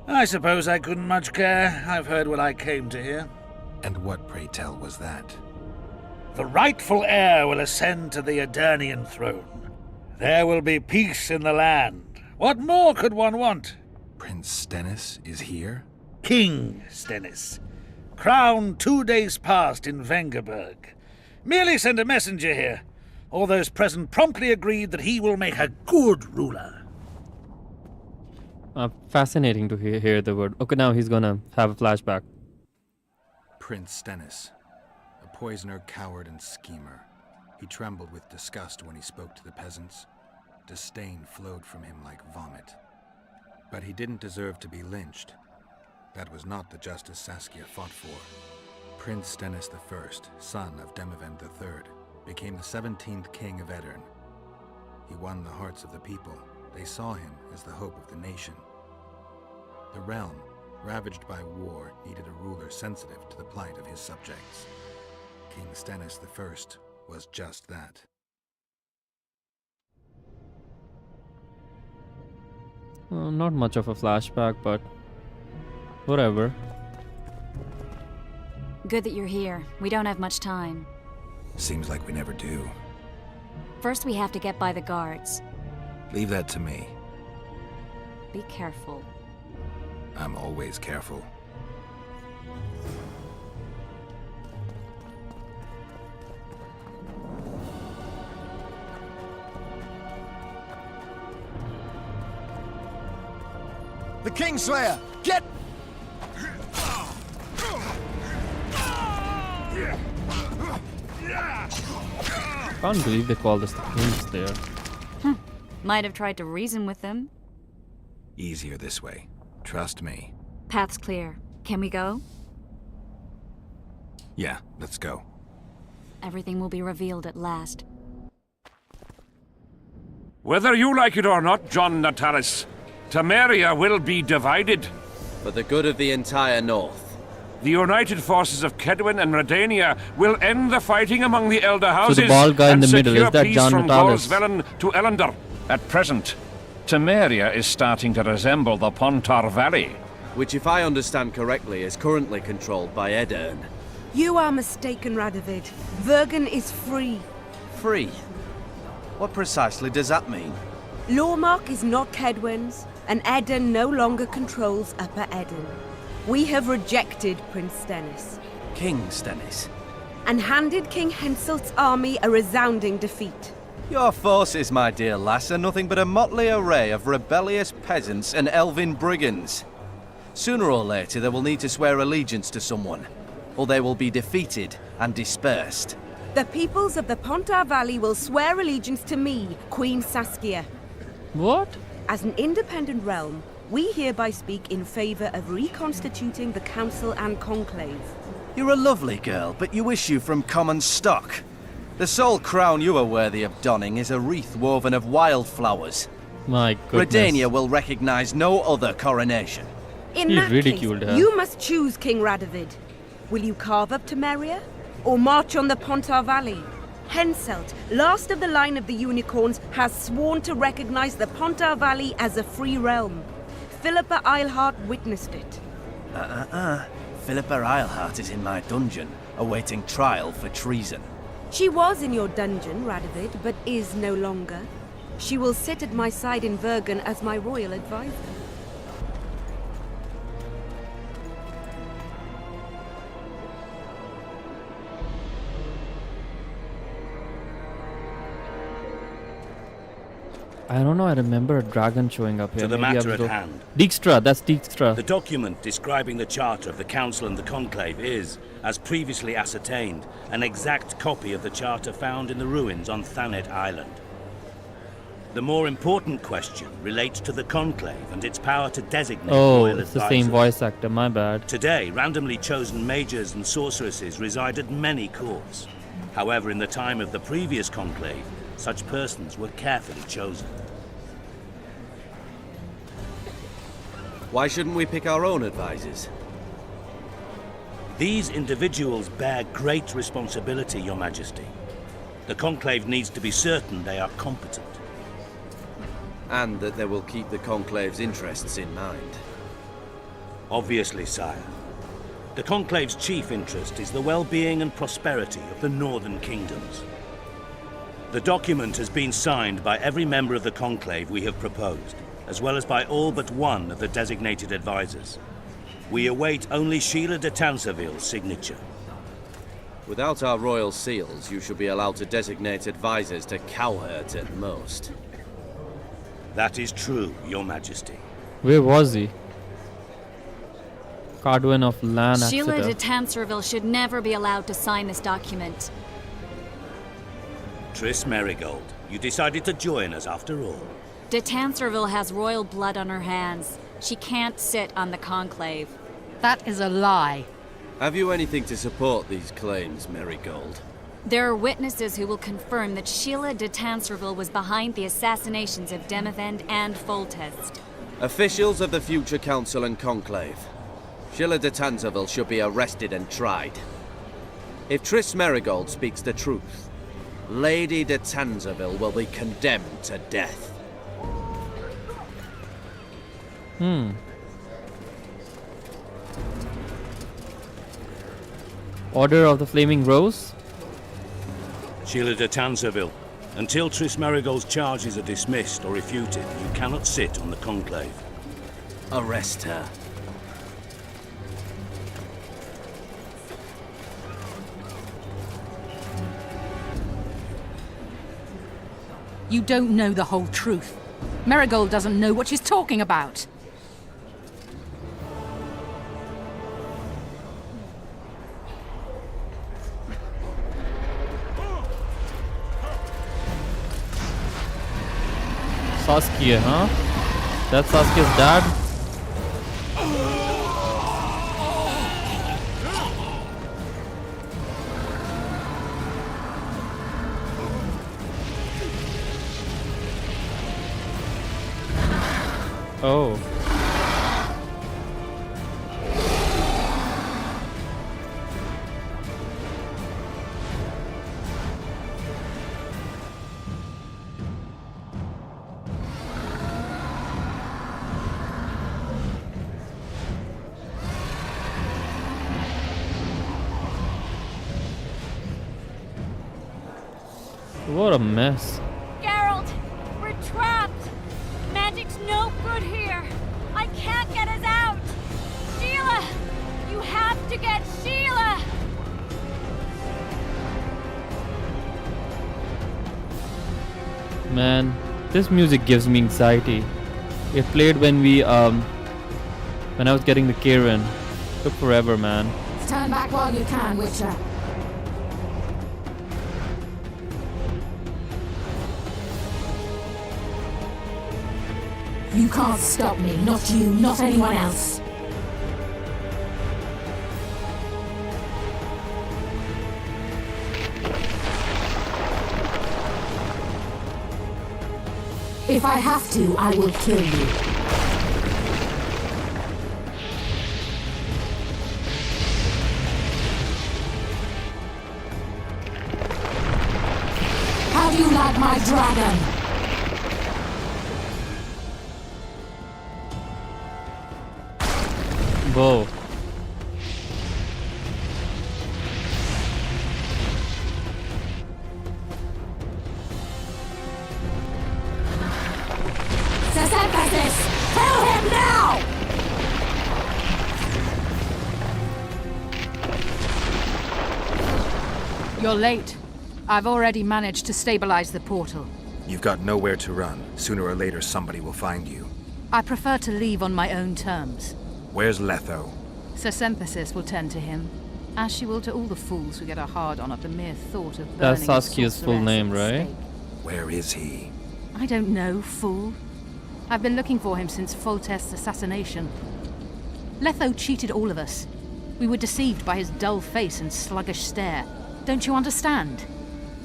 I suppose I couldn't much care. I've heard what I came to hear. And what, pray tell, was that? The rightful heir will ascend to the Eternian throne. There will be peace in the land. What more could one want? Prince Stennis is here? King Stennis. Crowned 2 days past in Vengerberg. Merely send a messenger here. All those present promptly agreed that he will make a good ruler. Fascinating to hear the word. Okay, now he's gonna have a flashback. Prince Stennis, a poisoner, coward, and schemer. He trembled with disgust when he spoke to the peasants. Disdain flowed from him like vomit. But he didn't deserve to be lynched. That was not the justice Saskia fought for. Prince Stennis I, son of Demavend III, became the 17th king of Aedirn. He won the hearts of the people. They saw him as the hope of the nation. The realm, ravaged by war, needed a ruler sensitive to the plight of his subjects. King Stennis I was just that. Not much of a flashback, but whatever. Good that you're here. We don't have much time. Seems like we never do. First, we have to get by the guards. Leave that to me. Be careful. I'm always careful. The Kingslayer! Get... Can't believe they call this the Kingslayer. Might have tried to reason with them. Easier this way. Trust me. Path's clear. Can we go? Yeah, let's go. Everything will be revealed at last. Whether you like it or not, John Natalis, Temeria will be divided. For the good of the entire North. The united forces of Kedwin and Redania will end the fighting among the elder houses. So the bald guy in the middle, is that peace John from Natalis? Golsvelen to Ellender. At present, Temeria is starting to resemble the Pontar Valley. Which, if I understand correctly, is currently controlled by Aedirn. You are mistaken, Radovid. Vergen is free. Free? What precisely does that mean? Lormark is not Kedwen's, and Aedirn no longer controls Upper Aedirn. We have rejected Prince Stennis. King Stennis? And handed King Henselt's army a resounding defeat. Your forces, my dear lass, are nothing but a motley array of rebellious peasants and elven brigands. Sooner or later they will need to swear allegiance to someone, or they will be defeated and dispersed. The peoples of the Pontar Valley will swear allegiance to me, Queen Saskia. What? As an independent realm, we hereby speak in favor of reconstituting the Council and Conclave. You're a lovely girl, but you issue from common stock. The sole crown you are worthy of donning is a wreath woven of wildflowers. My goodness. Redania will recognize no other coronation. In He that ridiculed case, her. you must choose, King Radovid. Will you carve up to Meria, or march on the Pontar Valley? Henselt, last of the line of the unicorns, has sworn to recognize the Pontar Valley as a free realm. Philippa Eilhart witnessed it. Philippa Eilhart is in my dungeon, awaiting trial for treason. She was in your dungeon, Radovid, but is no longer. She will sit at my side in Vergen as my royal advisor. I don't know, I remember a dragon showing up here. To the Maybe I matter was at wrong. hand. Dijkstra, that's Dijkstra. The document describing the charter of the Council and the Conclave is, as previously ascertained, an exact copy of the charter found in the ruins on Thanet Island. The more important question relates to the Conclave and its power to designate Oh, royal it's the advisors. same voice actor, my bad. Today, randomly chosen mages and sorceresses reside at many courts. However, in the time of the previous Conclave, such persons were carefully chosen. Why shouldn't we pick our own advisors? These individuals bear great responsibility, Your Majesty. The Conclave needs to be certain they are competent. And that they will keep the Conclave's interests in mind. Obviously, sire. The Conclave's chief interest is the well-being and prosperity of the Northern Kingdoms. The document has been signed by every member of the Conclave we have proposed, as well as by all but one of the designated advisors. We await only Sheila de Tanserville's signature. Without our royal seals, you should be allowed to designate advisors to cowherd at most. That is true, Your Majesty. Where was he? Cardwin of Lan Sheila de Exeter. Tanserville should never be allowed to sign this document. Triss Merigold, you decided to join us after all. De Tanserville has royal blood on her hands. She can't sit on the Conclave. That is a lie. Have you anything to support these claims, Merigold? There are witnesses who will confirm that Sheila de Tanserville was behind the assassinations of Demavend and Foltest. Officials of the future Council and Conclave. Sheila de Tanserville should be arrested and tried. If Triss Merigold speaks the truth, Lady de Tanserville will be condemned to death. Order of the Flaming Rose? Sheila de Tanserville, until Triss Merigold's charges are dismissed or refuted, you cannot sit on the Conclave. Arrest her. You don't know the whole truth. Merigold doesn't know what she's talking about. Saskia, huh? That's Saskia's dad? Oh. What a mess. Geralt! We're trapped! Magic's no good here! I can't get us out! Sheila! You have to get Sheila! Man, this music gives me anxiety. It played when I was getting the Kieran. Took forever, man. Stand back while you can, Witcher. You can't stop me. Not you, not anyone else. If I have to, I will kill you. How do you like my dragon? Whoa. Assasins! Kill him now! You're late. I've already managed to stabilize the portal. You've got nowhere to run. Sooner or later, somebody will find you. I prefer to leave on my own terms. Where's Letho? Synthesis will tend to him, as she will to all the fools who get a hard-on at the mere thought of burning That's a Saskia's full sorceress name, at right? stake. Where is he? I don't know, fool. I've been looking for him since Foltest's assassination. Letho cheated all of us. We were deceived by his dull face and sluggish stare. Don't you understand?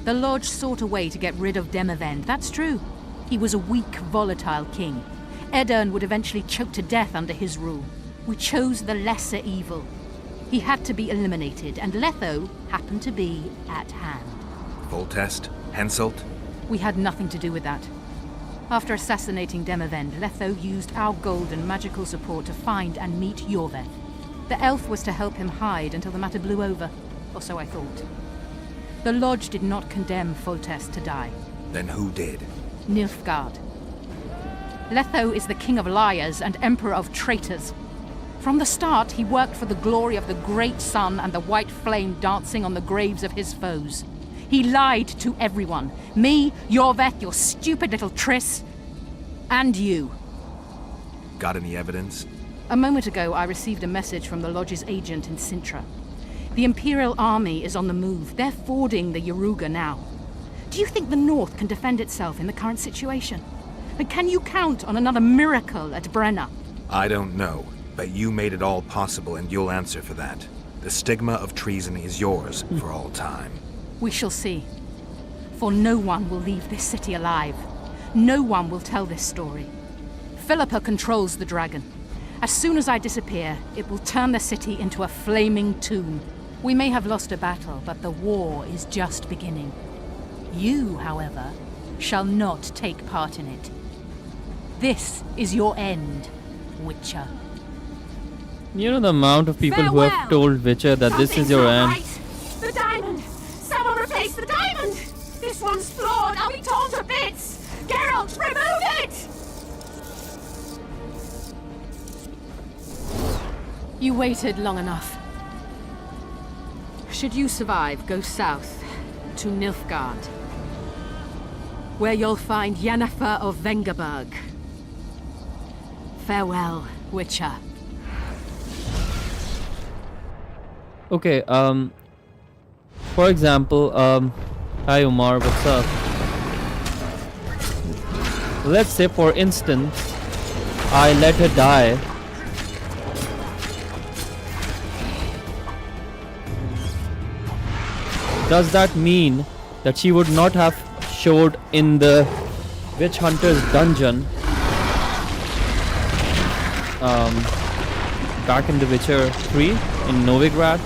The Lodge sought a way to get rid of Demavend, that's true. He was a weak, volatile king. Edirn would eventually choke to death under his rule. We chose the lesser evil. He had to be eliminated, and Letho happened to be at hand. Foltest? Henselt? We had nothing to do with that. After assassinating Demavend, Letho used our gold and magical support to find and meet Yorveth. The elf was to help him hide until the matter blew over, or so I thought. The Lodge did not condemn Foltest to die. Then who did? Nilfgaard. Letho is the king of liars and emperor of traitors. From the start, he worked for the glory of the great sun and the white flame dancing on the graves of his foes. He lied to everyone. Me, Yorveth, your stupid little Triss, and you. Got any evidence? A moment ago, I received a message from the Lodge's agent in Sintra. The Imperial Army is on the move. They're fording the Yaruga now. Do you think the North can defend itself in the current situation? And can you count on another miracle at Brenna? I don't know, but you made it all possible and you'll answer for that. The stigma of treason is yours for all time. We shall see. For no one will leave this city alive. No one will tell this story. Philippa controls the dragon. As soon as I disappear, it will turn the city into a flaming tomb. We may have lost a battle, but the war is just beginning. You, however, shall not take part in it. This is your end, Witcher. You know the amount of people who have told Witcher that this is your end. Right. The diamond! Someone replace the diamond! This one's flawed! I'll be torn to bits! Geralt, remove it! You waited long enough. Should you survive, go south to Nilfgaard, where you'll find Yennefer of Vengerberg. Farewell, Witcher. Okay, for example, hi Omar, what's up? Let's say for instance, I let her die. Does that mean that she would not have showed in the Witch Hunter's dungeon back in The Witcher 3 in Novigrad?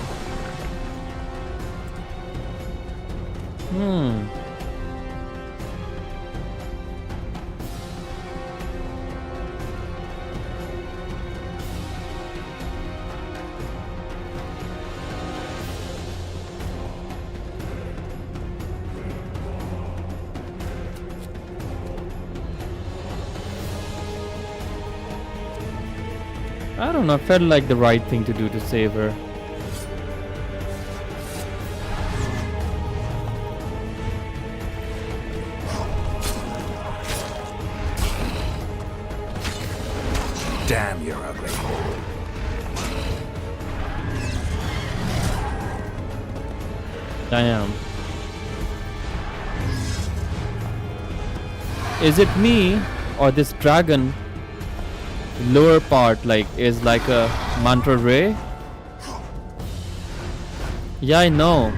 I don't know, felt like the right thing to do to save her. Damn, you're ugly. Damn. Is it me or this dragon lower part like is like a manta ray. Yeah, I know.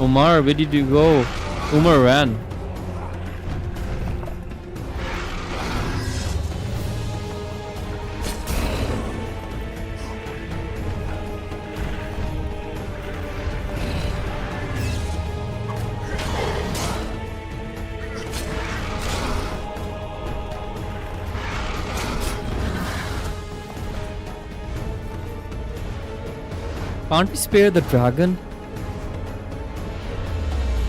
Umar, where did you go? Umar ran. Can't we spare the dragon?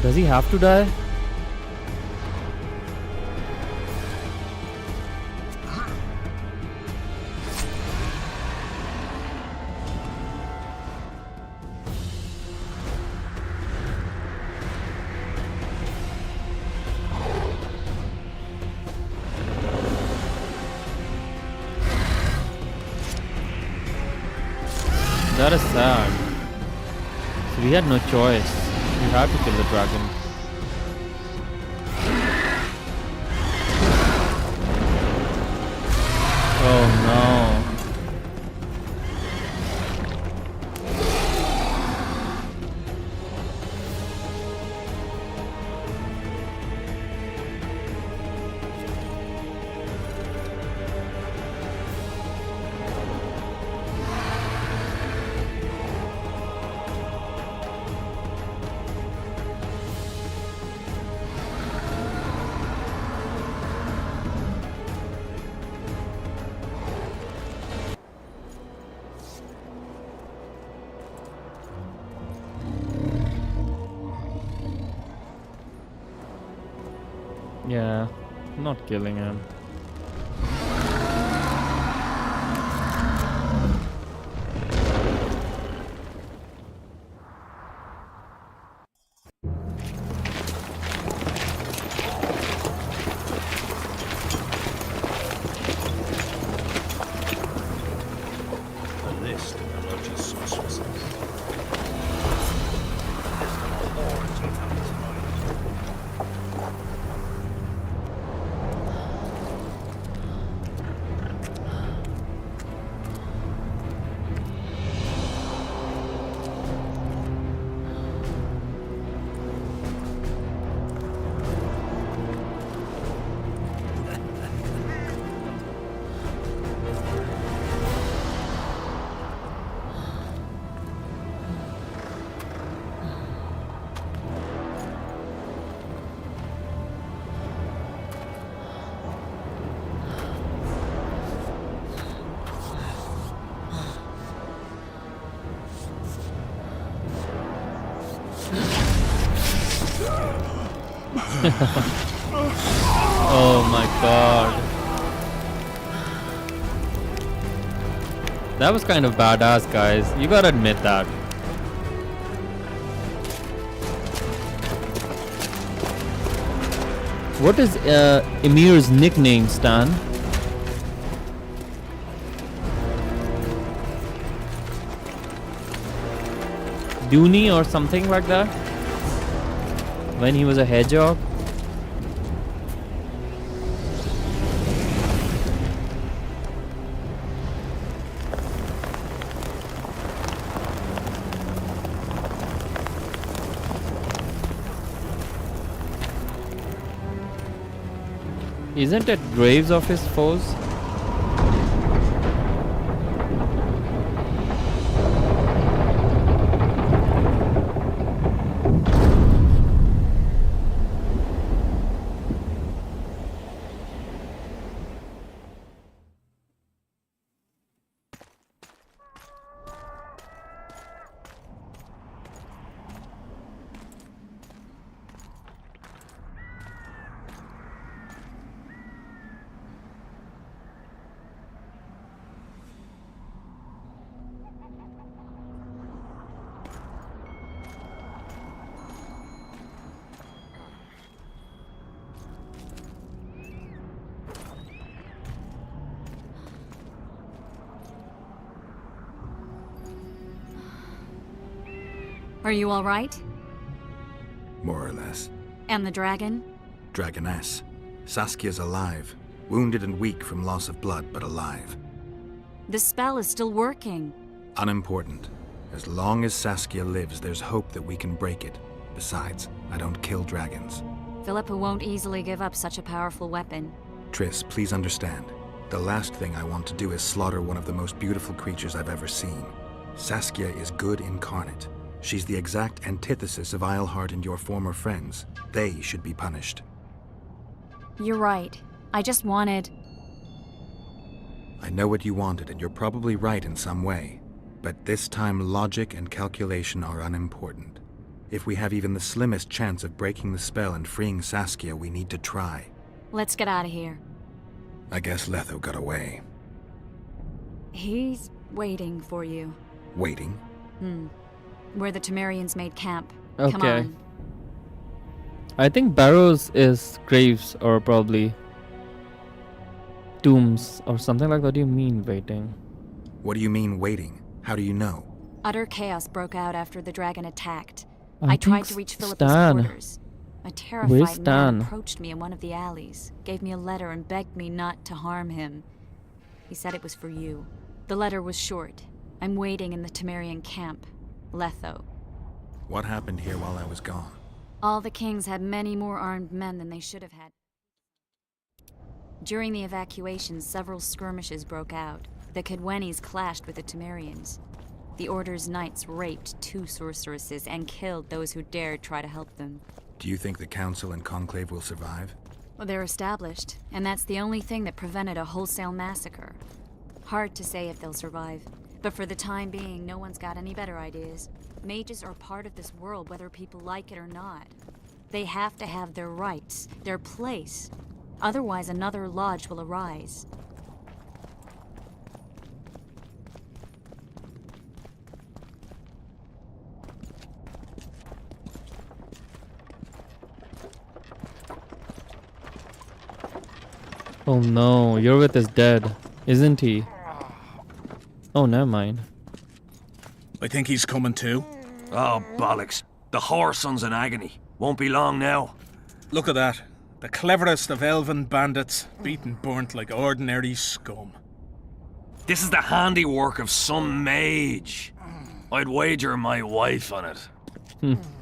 Does he have to die? That is sad. So we had no choice. We had to kill the dragon. Oh no. Yeah, not killing him. A list of the Lodge's sorceresses. Oh my god. That was kind of badass, guys. You gotta admit that. What is Emir's nickname, Stan? Dooney or something like that? When he was a hedgehog? Isn't it graves of his foes? Are you all right? More or less. And the dragon? Dragoness. Saskia's alive. Wounded and weak from loss of blood, but alive. The spell is still working. Unimportant. As long as Saskia lives, there's hope that we can break it. Besides, I don't kill dragons. Philippa won't easily give up such a powerful weapon. Triss, please understand. The last thing I want to do is slaughter one of the most beautiful creatures I've ever seen. Saskia is good incarnate. She's the exact antithesis of Eilhart and your former friends. They should be punished. You're right. I just wanted... I know what you wanted, and you're probably right in some way. But this time, logic and calculation are unimportant. If we have even the slimmest chance of breaking the spell and freeing Saskia, we need to try. Let's get out of here. I guess Letho got away. He's waiting for you. Waiting? Where the Temerians made camp. Okay. Come on. I think barrows is graves or probably tombs or something like that. What do you mean waiting? What do you mean waiting? How do you know? Utter chaos broke out after the dragon attacked. I I tried think to reach Philippa's Stan. quarters. A Where's terrified man Stan? approached me in one of the alleys, gave me a letter and begged me not to harm him. He said it was for you. The letter was short. I'm waiting in the Temerian camp. Letho. What happened here while I was gone? All the kings had many more armed men than they should have had. During the evacuation, several skirmishes broke out. The Cadwenis clashed with the Temerians. The Order's knights raped 2 sorceresses and killed those who dared try to help them. Do you think the Council and Conclave will survive? Well, they're established, and that's the only thing that prevented a wholesale massacre. Hard to say if they'll survive, but for the time being, no one's got any better ideas. Mages are part of this world, whether people like it or not. They have to have their rights, their place. Otherwise, another lodge will arise. Oh no, Yorvith is dead, isn't he? Oh, never mind. I think he's coming too. Oh, bollocks. The whoreson's in agony. Won't be long now. Look at that. The cleverest of elven bandits, beaten burnt like ordinary scum. This is the handiwork of some mage. I'd wager my wife on it.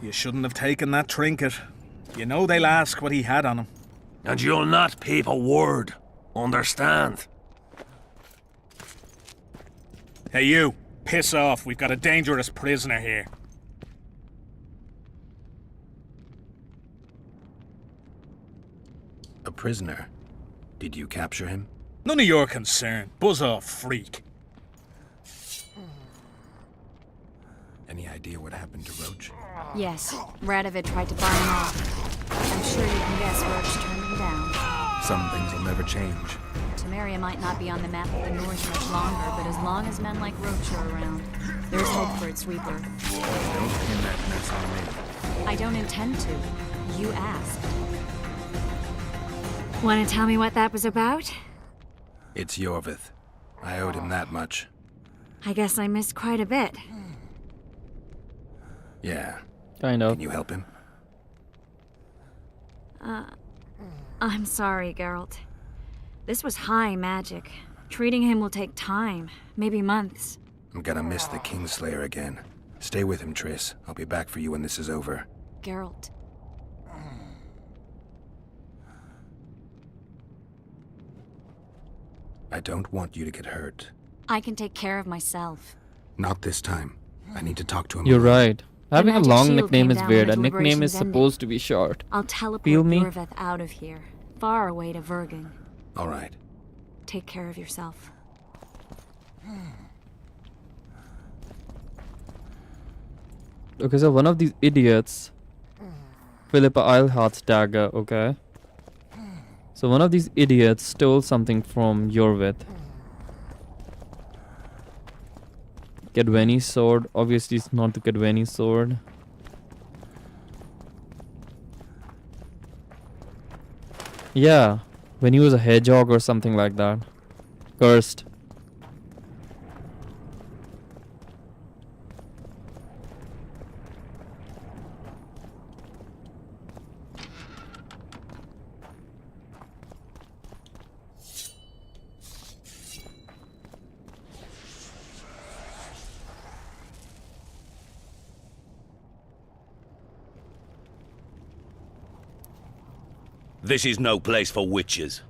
You shouldn't have taken that trinket. You know they'll ask what he had on him. And you'll not peep a word. Understand? Hey you, piss off. We've got a dangerous prisoner here. A prisoner? Did you capture him? None of your concern. Buzz off, freak. Any idea what happened to Roach? Yes, Radovid tried to buy him off. I'm sure you can guess Roach turned him down. Some things will never change. Temeria might not be on the map of the North much longer, but as long as men like Roach are around, there's hope for its sweeper. Don't pin that mess on me. I don't intend to. You asked. Want to tell me what that was about? It's Yorvith. I owed him that much. I guess I missed quite a bit. Yeah. Kind of. Can you help him? I'm sorry, Geralt. This was high magic. Treating him will take time, maybe months. I'm gonna miss the Kingslayer again. Stay with him, Triss. I'll be back for you when this is over. Geralt. I don't want you to get hurt. I can take care of myself. Not this time. I need to talk to him. You're right. Having a magic long shield nickname came is down weird. when A the nickname is deliberations ended. supposed to be short. I'll teleport Feel me? Yorvith out of here, far away to Vergen. All right. Take care of yourself. Okay, so one of these idiots, Philippa Eilhart's dagger, okay? So one of these idiots stole something from Yorvith. Cadweni's sword. Obviously it's not the Cadweni's sword. Yeah, when he was a hedgehog or something like that. Cursed. This is no place for witches.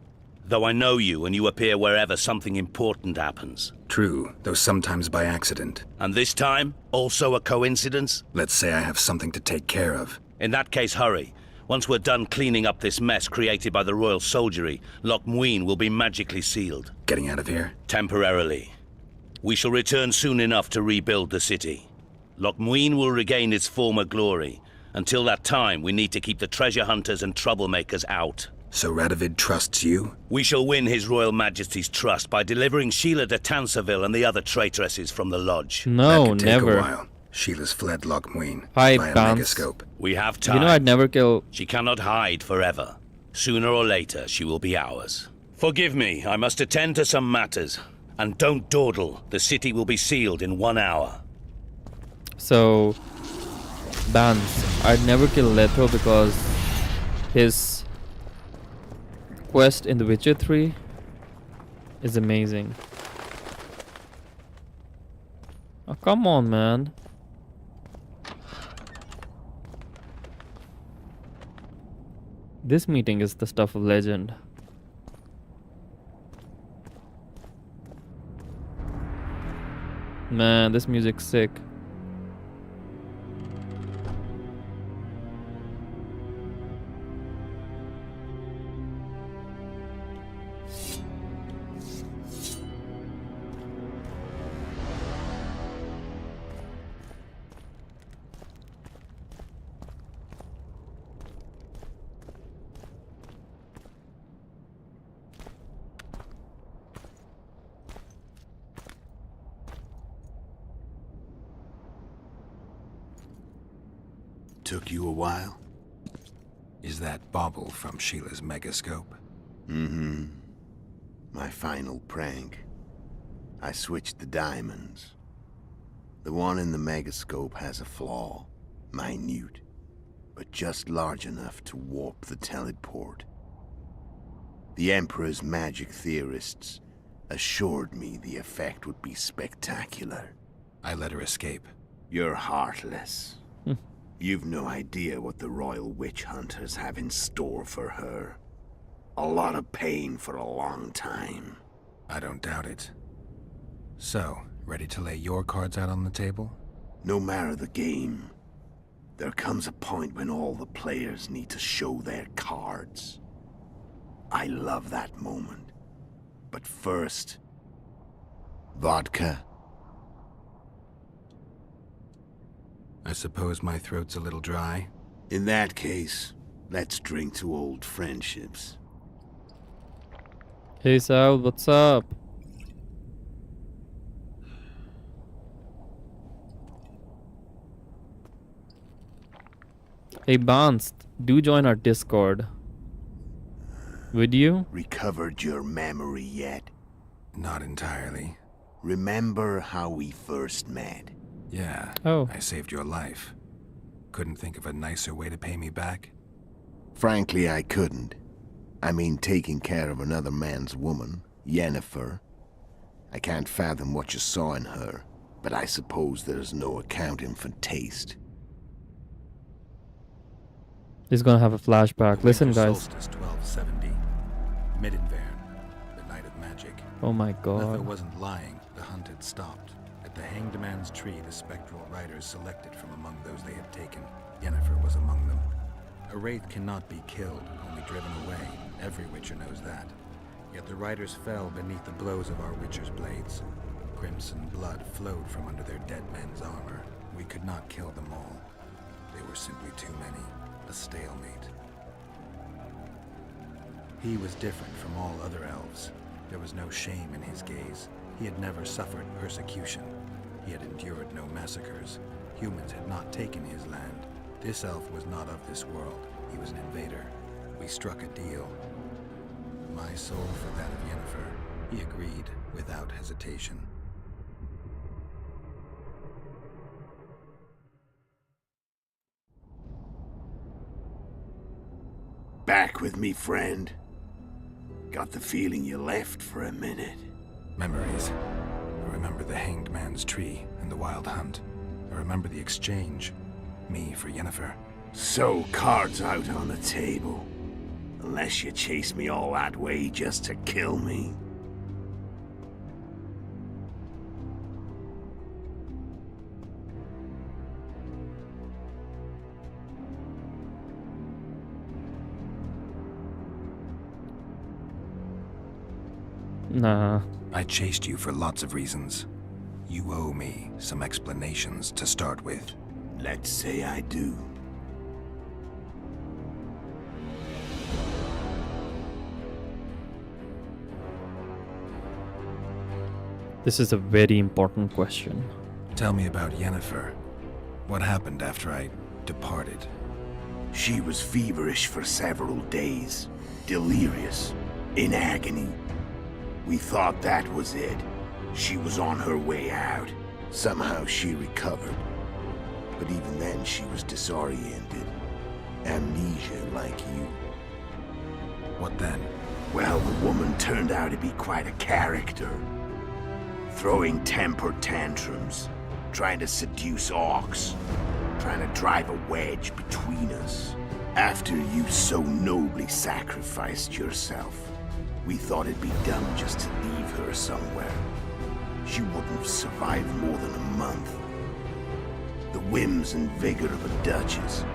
Though I know you and you appear wherever something important happens. True, though sometimes by accident. And this time, also a coincidence? Let's say I have something to take care of. In that case, hurry. Once we're done cleaning up this mess created by the royal soldiery, Loch Muin will be magically sealed. Getting out of here? Temporarily. We shall return soon enough to rebuild the city. Loch Muin will regain its former glory. Until that time, we need to keep the treasure hunters and troublemakers out. So Radovid trusts you? We shall win His Royal Majesty's trust by delivering Sheila de Tansarville and the other traitresses from the lodge. No, that could never. Take a while. Sheila's fled Loch Muin Hi, via Bans. Megascope. We have time. You know I'd never kill... She cannot hide forever. Sooner or later, she will be ours. Forgive me, I must attend to some matters. And don't dawdle. The city will be sealed in 1 hour. So... Bans. I'd never kill Letho because his quest in The Witcher 3 is amazing. Oh, come on, man. This meeting is the stuff of legend. Man, this music's sick. Took you a while? Is that bauble from Sheila's Megascope? Mm-hmm. My final prank. I switched the diamonds. The one in the Megascope has a flaw. Minute. But just large enough to warp the teleport. The Emperor's magic theorists assured me the effect would be spectacular. I let her escape. You're heartless. You've no idea what the royal witch hunters have in store for her. A lot of pain for a long time. I don't doubt it. So, ready to lay your cards out on the table? No matter the game, there comes a point when all the players need to show their cards. I love that moment. But first... vodka? I suppose my throat's a little dry. In that case, let's drink to old friendships. Hey Sal, what's up? Hey Bans, do join our Discord. Would you? Recovered your memory yet? Not entirely. Remember how we first met? Yeah, Oh. I saved your life. Couldn't think of a nicer way to pay me back? Frankly, I couldn't. I mean, taking care of another man's woman, Yennefer. I can't fathom what you saw in her, but I suppose there's no accounting for taste. He's gonna have a flashback. Listen, Winter guys. Solstice 1270. Midinvern, the night of magic. Oh my Letho god. wasn't lying. The hunt had stopped. At the Hanged Man's Tree, the spectral riders selected from among those they had taken. Yennefer was among them. A wraith cannot be killed, only driven away. Every Witcher knows that. Yet the riders fell beneath the blows of our Witcher's blades. Crimson blood flowed from under their dead men's armor. We could not kill them all. They were simply too many. A stalemate. He was different from all other elves. There was no shame in his gaze. He had never suffered persecution. He had endured no massacres. Humans had not taken his land. This elf was not of this world. He was an invader. We struck a deal. My soul for that of Yennefer. He agreed without hesitation. Back with me, friend. Got the feeling you left for a minute. Memories. I remember the Hanged Man's Tree and the Wild Hunt. I remember the exchange. Me for Yennefer. So, cards out on the table. Unless you chase me all that way just to kill me. Nah. I chased you for lots of reasons. You owe me some explanations to start with. Let's say I do. This is a very important question. Tell me about Yennefer. What happened after I departed? She was feverish for several days, delirious, in agony. We thought that was it. She was on her way out. Somehow she recovered. But even then she was disoriented. Amnesia like you. What then? Well, the woman turned out to be quite a character. Throwing temper tantrums, trying to seduce orcs, trying to drive a wedge between us. After you so nobly sacrificed yourself, we thought it'd be dumb just to leave her somewhere. She wouldn't have survived more than a month. The whims and vigor of a duchess,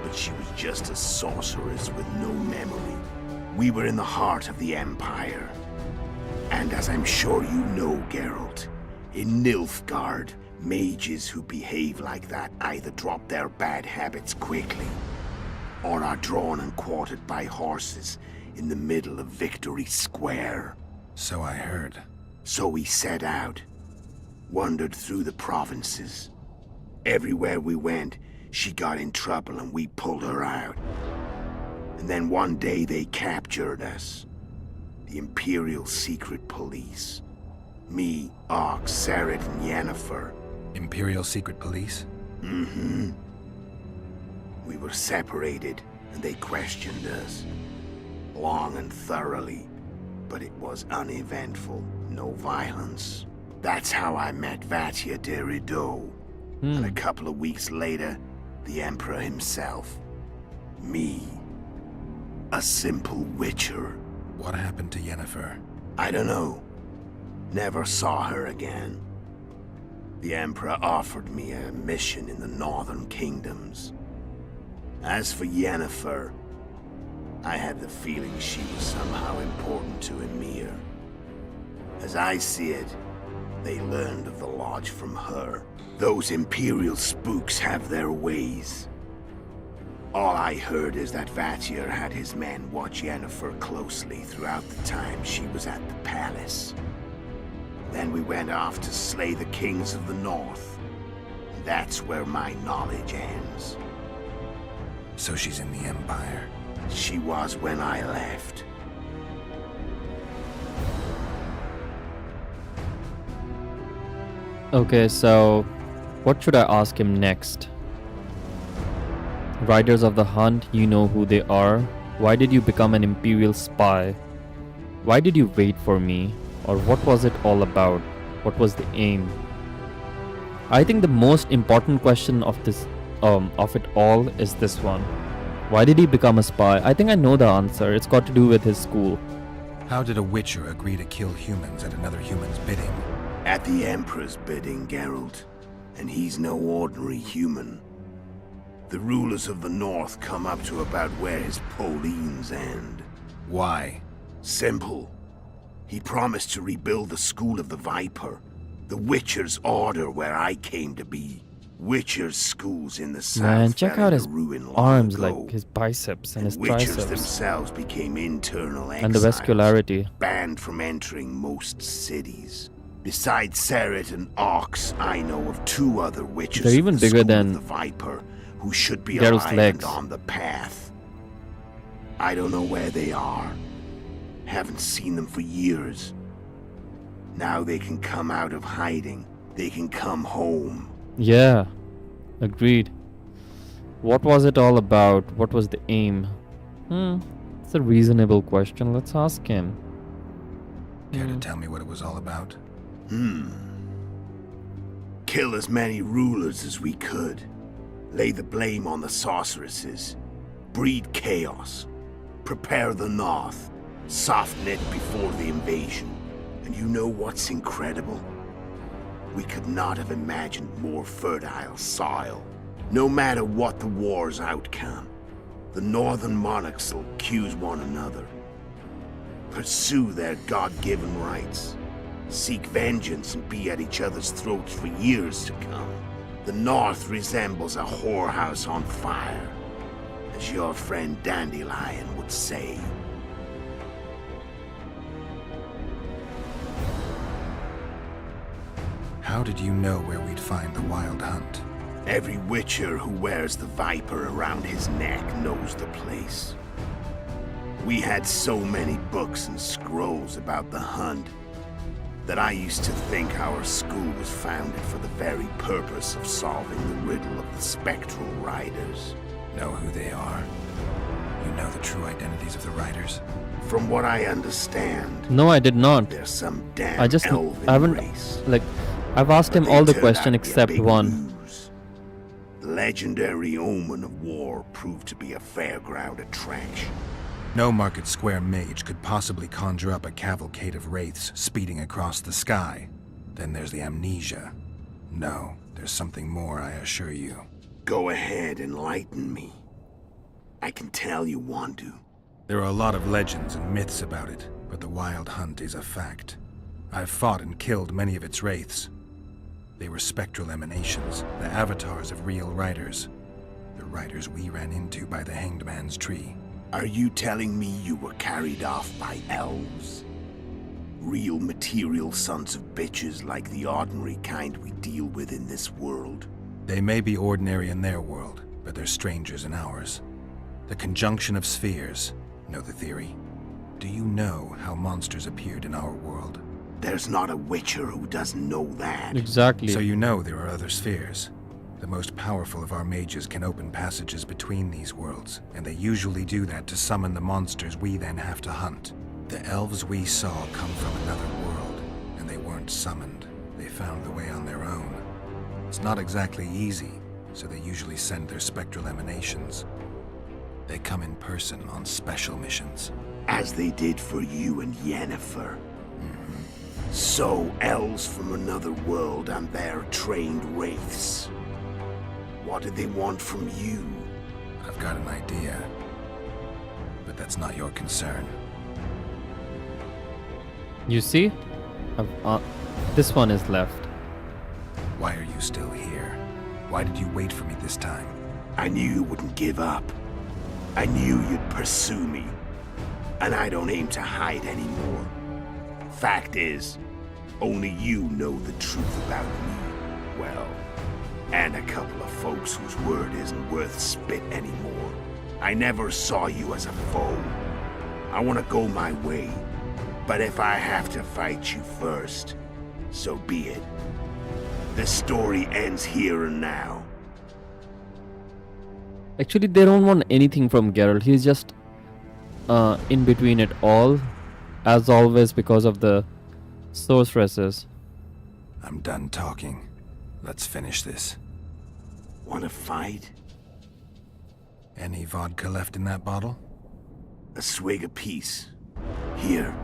but she was just a sorceress with no memory. We were in the heart of the Empire. And as I'm sure you know, Geralt, in Nilfgaard, mages who behave like that either drop their bad habits quickly, or are drawn and quartered by horses in the middle of Victory Square. So I heard. So we set out, wandered through the provinces. Everywhere we went, she got in trouble and we pulled her out. And then one day they captured us. The Imperial Secret Police. Me, Ox, Serret, and Yennefer. Imperial Secret Police? Mm-hmm. We were separated, and they questioned us. Long and thoroughly, but it was uneventful, no violence. That's how I met Vatia de Rideau. And a couple of weeks later, the Emperor himself. Me. A simple witcher. What happened to Yennefer? I don't know. Never saw her again. The Emperor offered me a mission in the northern kingdoms. As for Yennefer, I had the feeling she was somehow important to Emir. As I see it, they learned of the Lodge from her. Those Imperial spooks have their ways. All I heard is that Vatir had his men watch Yennefer closely throughout the time she was at the palace. Then we went off to slay the kings of the north. And that's where my knowledge ends. So she's in the Empire? She was when I left. Okay, so what should I ask him next? Riders of the Hunt, you know who they are. Why did you become an Imperial spy? Why did you wait for me? Or what was it all about? What was the aim? I think the most important question of it all is this one. Why did he become a spy? I think I know the answer. It's got to do with his school. How did a Witcher agree to kill humans at another human's bidding? At the Emperor's bidding, Geralt. And he's no ordinary human. The rulers of the North come up to about where his Pauline's end. Why? Simple. He promised to rebuild the School of the Viper, the Witcher's order where I came to be. Witcher's schools in the south. Man, check out his arms, ago. like his biceps and his Witchers triceps. themselves became internal exiles, And the vascularity. banned from entering most cities. Besides Serret and Ox, I know of 2 other Witchers. They're even of the bigger School than of the Viper, who should be Geralt's alive legs. and on the path. I don't know where they are. Haven't seen them for years. Now they can come out of hiding. They can come home. Yeah, agreed. What was it all about? What was the aim? It's a reasonable question. Let's ask him. Care to tell me what it was all about? Kill as many rulers as we could. Lay the blame on the sorceresses. Breed chaos. prepare the North, soften it before the invasion. And you know what's incredible? We could not have imagined more fertile soil. No matter what the war's outcome, the northern monarchs will accuse one another, pursue their God-given rights, seek vengeance and be at each other's throats for years to come. The North resembles a whorehouse on fire, as your friend Dandelion would say. How did you know where we'd find the Wild Hunt? Every Witcher who wears the Viper around his neck knows the place. We had so many books and scrolls about the hunt that I used to think our school was founded for the very purpose of solving the riddle of the spectral riders. Know who they are? You know the true identities of the riders? From what I understand, No, I did not. there's some damn I haven't, race. like, I've asked him But all they the turned out question to be a except big one. ruse. The legendary omen of war proved to be a fairground attraction. No Market Square mage could possibly conjure up a cavalcade of wraiths speeding across the sky. Then there's the amnesia. No, there's something more, I assure you. Go ahead, enlighten me. I can tell you want to. There are a lot of legends and myths about it, but the Wild Hunt is a fact. I've fought and killed many of its wraiths. They were spectral emanations, the avatars of real riders. The riders we ran into by the Hanged Man's Tree. Are you telling me you were carried off by elves? Real material sons of bitches like the ordinary kind we deal with in this world? They may be ordinary in their world, but they're strangers in ours. The conjunction of spheres. Know the theory? Do you know how monsters appeared in our world? There's not a Witcher who doesn't know that. Exactly. So you know there are other spheres. The most powerful of our mages can open passages between these worlds, and they usually do that to summon the monsters we then have to hunt. The elves we saw come from another world, and they weren't summoned. They found the way on their own. It's not exactly easy, so they usually send their spectral emanations. They come in person on special missions. As they did for you and Yennefer. So, elves from another world and their trained wraiths. What did they want from you? I've got an idea, but that's not your concern. You see? This one is left. Why are you still here? Why did you wait for me this time? I knew you wouldn't give up. I knew you'd pursue me. And I don't aim to hide anymore. Fact is, only you know the truth about me. Well, and a couple of folks whose word isn't worth spit anymore. I never saw you as a foe. I want to go my way. But if I have to fight you first, so be it. The story ends here and now. Actually, they don't want anything from Geralt. He's just in between it all, as always, because of the sorceresses. I'm done talking. Let's finish this. Want to fight? Any vodka left in that bottle? A swig apiece. Here.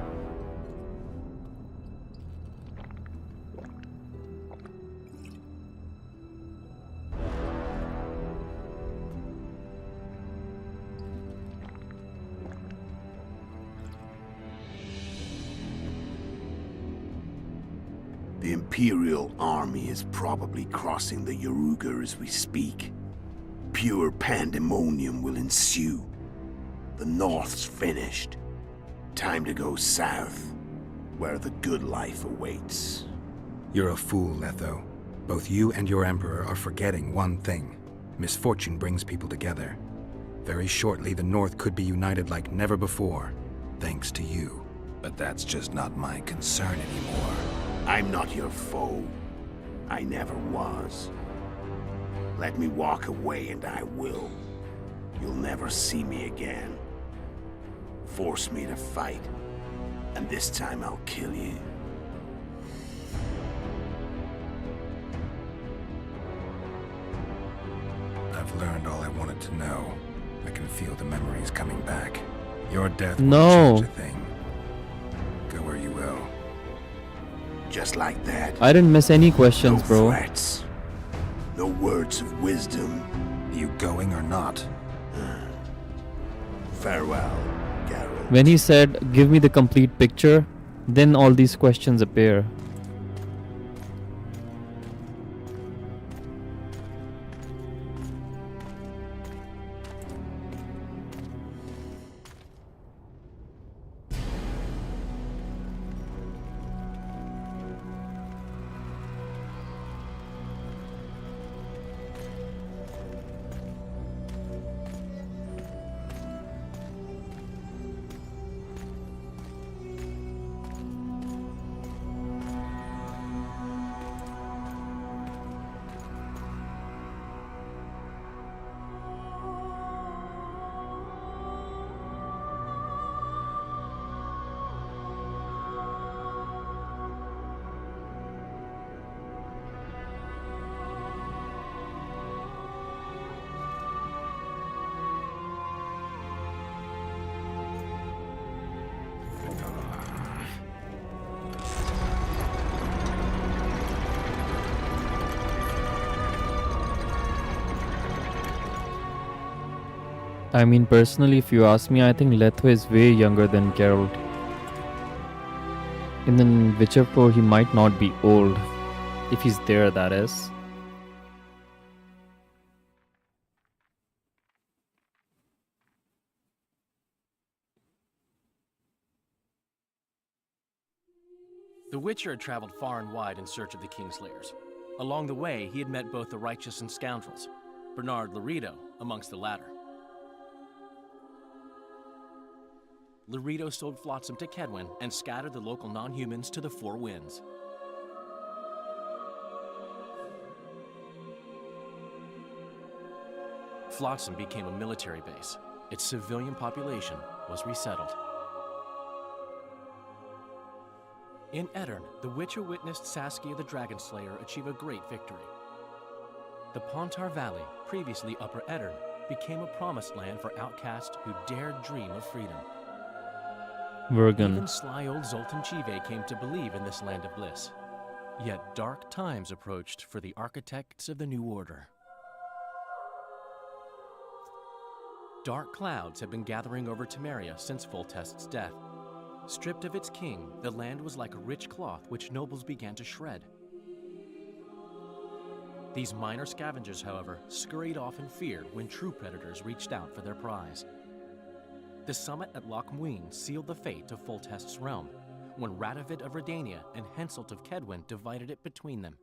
The Imperial army is probably crossing the Yaruga as we speak. Pure pandemonium will ensue. The North's finished. Time to go south, where the good life awaits. You're a fool, Letho. Both you and your Emperor are forgetting one thing. Misfortune brings people together. Very shortly, the North could be united like never before, thanks to you. But that's just not my concern anymore. I'm not your foe. I never was. Let me walk away and I will. You'll never see me again. Force me to fight, and this time I'll kill you. I've learned all I wanted to know. I can feel the memories coming back. Your death No. won't change a thing. Go where you will. Just like that. I didn't miss any questions, No bro. threats. No words of wisdom. You going or not? Farewell, Geralt. When he said, "Give me the complete picture," then all these questions appear. I mean, personally, if you ask me, I think Letho is way younger than Geralt. In the Witcher 4, he might not be old. If he's there, that is. The Witcher had traveled far and wide in search of the Kingslayers. Along the way, he had met both the righteous and scoundrels, Bernard Laredo amongst the latter. Laredo sold Flotsam to Kedwen and scattered the local non-humans to the four winds. Flotsam became a military base. Its civilian population was resettled. In Edirn, the Witcher witnessed Saskia the Dragonslayer achieve a great victory. The Pontar Valley, previously Upper Edirn, became a promised land for outcasts who dared dream of freedom. Vergen. Even sly old Zoltan Chive came to believe in this land of bliss. Yet dark times approached for the architects of the New Order. Dark clouds had been gathering over Temeria since Foltest's death. Stripped of its king, the land was like a rich cloth which nobles began to shred. These minor scavengers, however, scurried off in fear when true predators reached out for their prize. The summit at Loch Muin sealed the fate of Foltest's realm, when Radovid of Redania and Henselt of Kedwen divided it between them.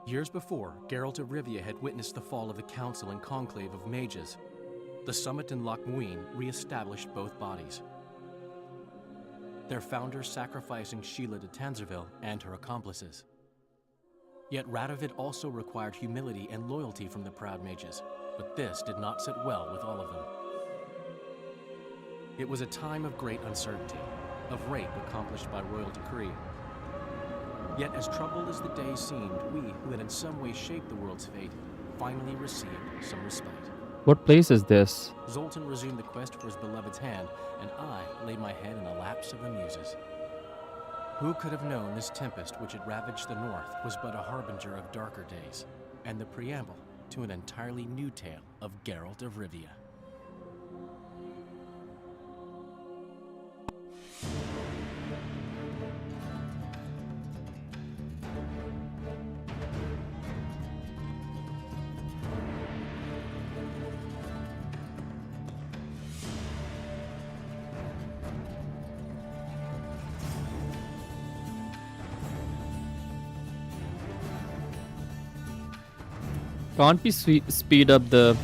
Years before, Geralt of Rivia had witnessed the fall of the Council and Conclave of Mages. The summit in Loch Muin re-established both bodies, their founders sacrificing Sheila de Tanzerville and her accomplices. Yet Radovid also required humility and loyalty from the proud mages, but this did not sit well with all of them. It was a time of great uncertainty, of rape accomplished by royal decree. Yet as troubled as the days seemed, we, who had in some way shaped the world's fate, finally received some respite. What place is this? Zoltan resumed the quest for his beloved's hand, and I laid my head in the laps of the muses. Who could have known this tempest which had ravaged the north was but a harbinger of darker days, and the preamble to an entirely new tale of Geralt of Rivia. Can't we speed up the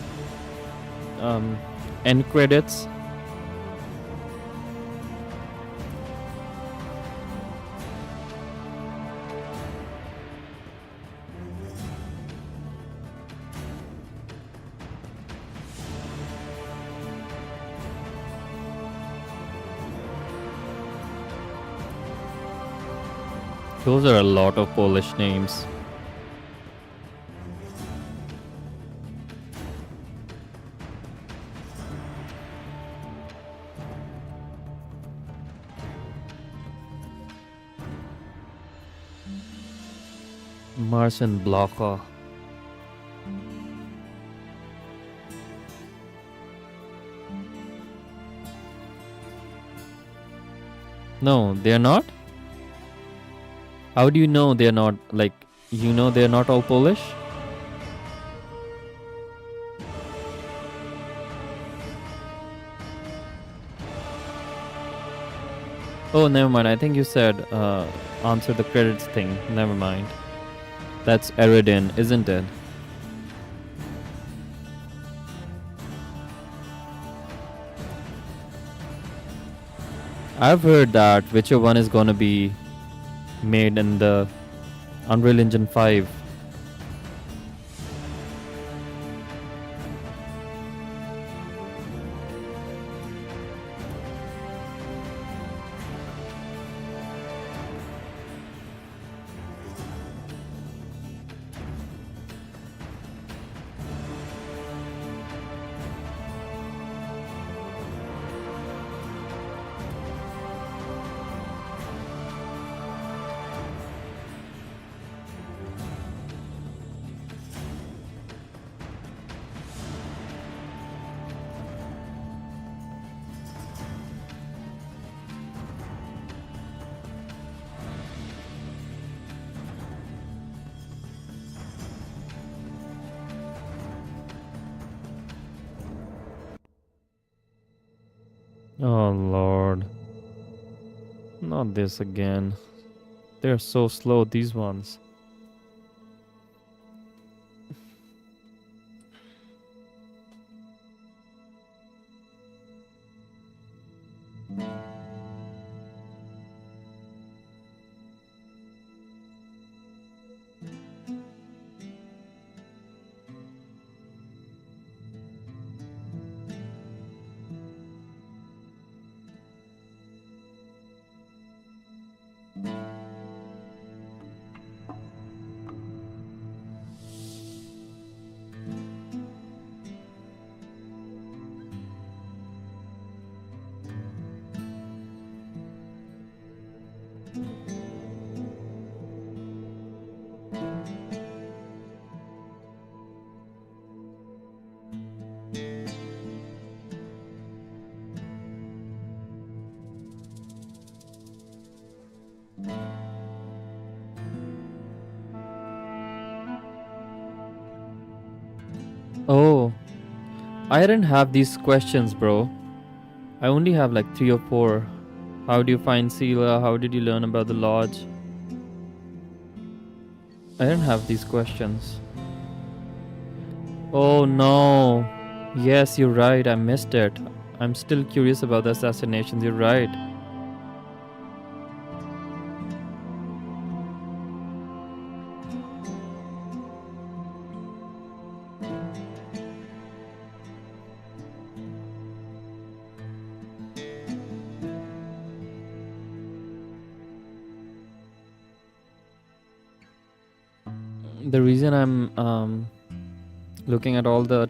end credits? Those are a lot of Polish names. Martian blocker. No, they're not? How do you know they're not, like, you know they're not all Polish? Oh, never mind. I think you said answer the credits thing. Never mind. That's Eridan, isn't it? I've heard that Witcher 1 is gonna be made in the Unreal Engine 5. Oh lord. Not this again. They're so slow, these ones. Oh, I didn't have these questions, bro. I only have like 3 or 4. How do you find Sela? How did you learn about the lodge? I didn't have these questions. Oh no. Yes, you're right. I missed it. I'm still curious about the assassinations. You're right. The reason I'm looking at all the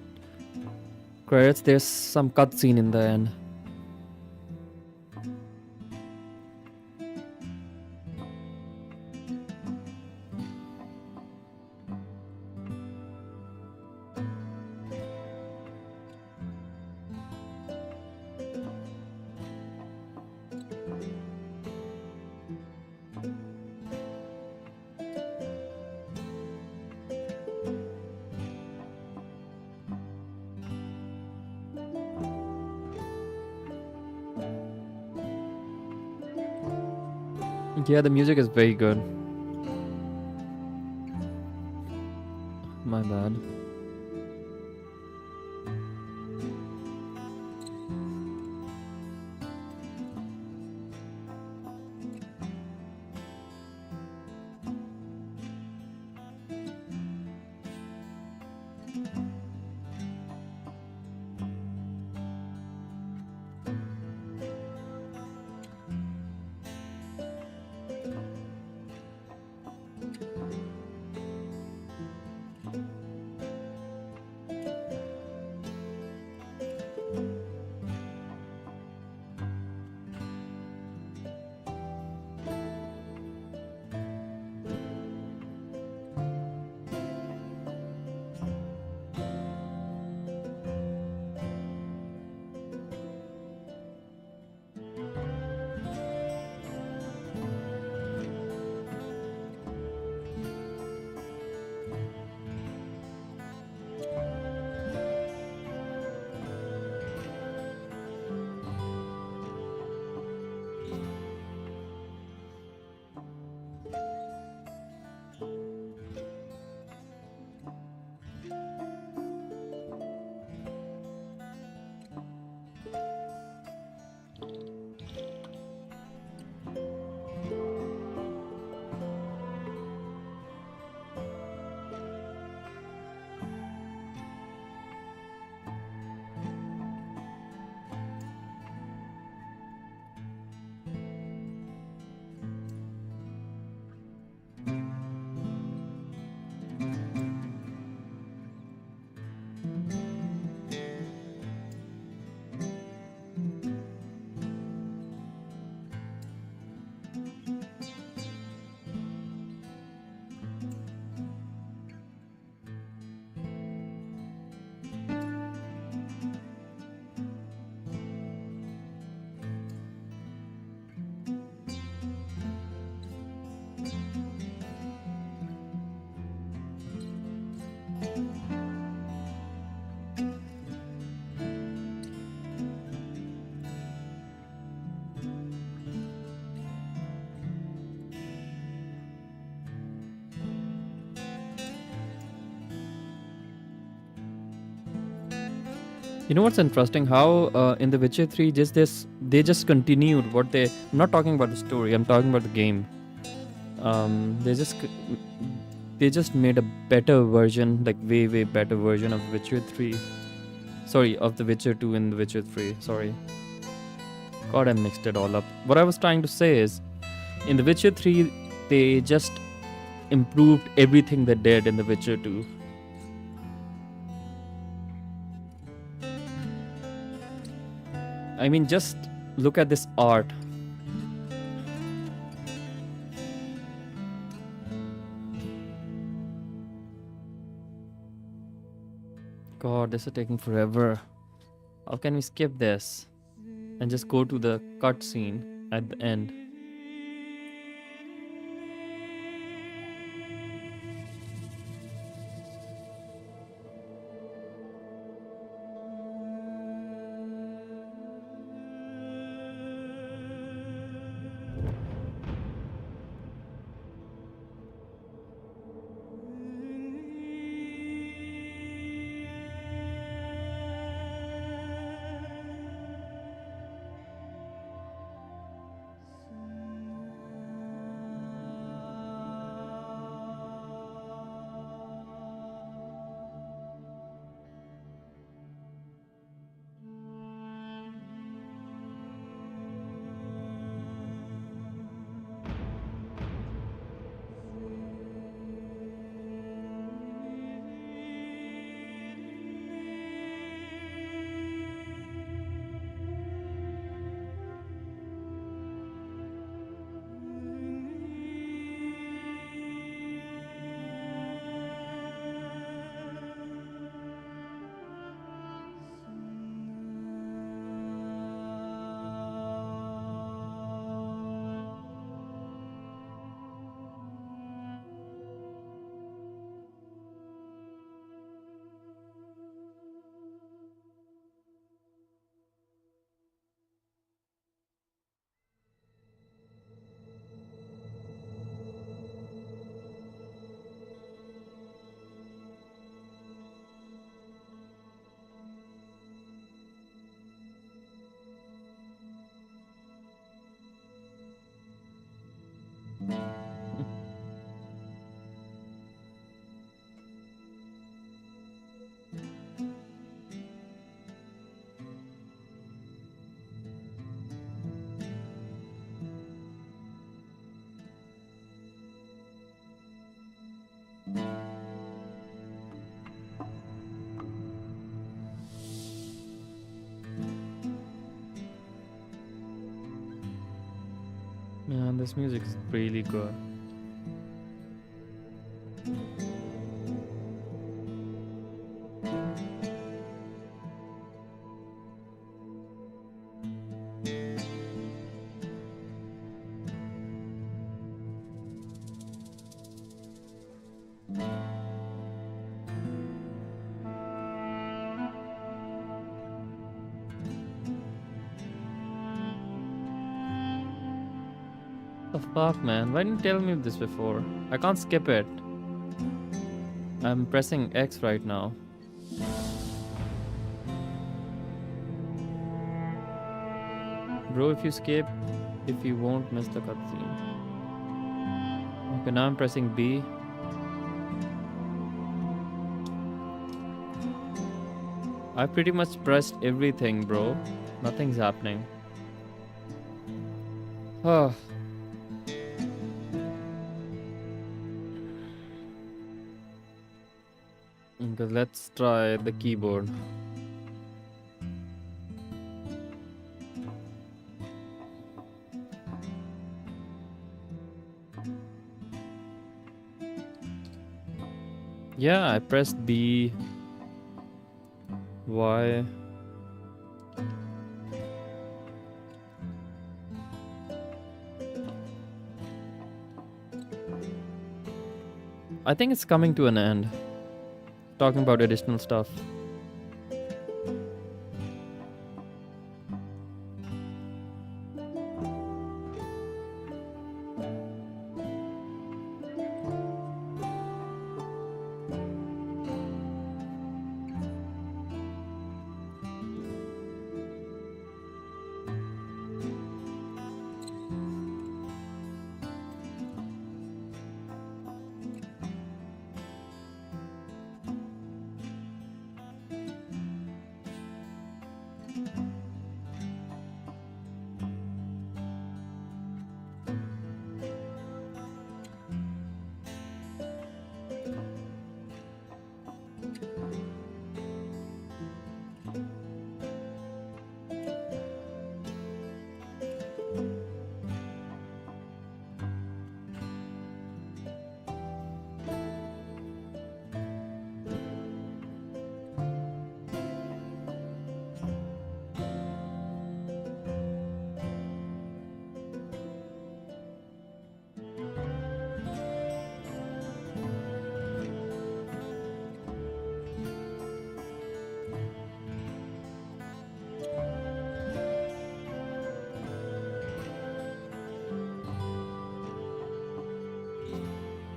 credits, there's some cutscene in the end. Yeah, the music is very good. My bad. You know what's interesting? How in The Witcher 3, they just continued what they. I'm not talking about the story. I'm talking about the game. They just made a better version, like way better version of Witcher 3. Sorry, of The Witcher 2 and The Witcher 3. Sorry. God, I mixed it all up. What I was trying to say is, in The Witcher 3, they just improved everything they did in The Witcher 2. I mean, just look at this art. God, this is taking forever. How can we skip this and just go to the cutscene at the end? Man, this music is really good. The fuck, man? Why didn't you tell me this before? I can't skip it. I'm pressing X right now. Bro, if you escape, if you won't miss the cutscene. Okay, now I'm pressing B. I pretty much pressed everything, bro. Nothing's happening. Oh. Okay, let's try the keyboard. Yeah, I pressed B. Y. I think it's coming to an end. Talking about additional stuff.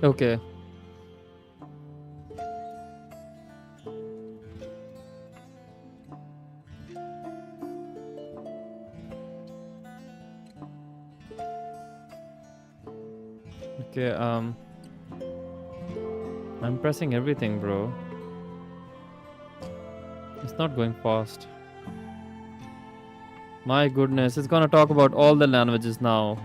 Okay. Okay, I'm pressing everything, bro. It's not going fast. My goodness, it's gonna talk about all the languages now.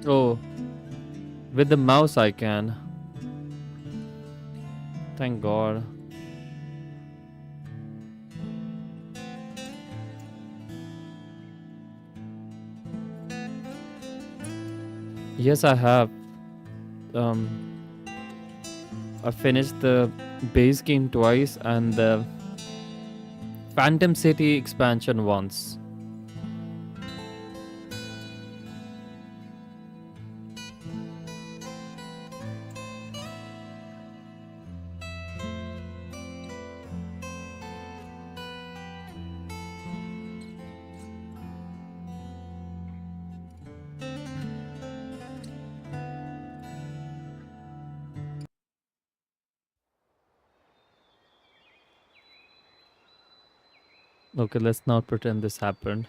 Oh, with the mouse I can. Thank God. Yes, I have. Um, I finished the base game twice and the Phantom City expansion once. Okay, let's not pretend this happened.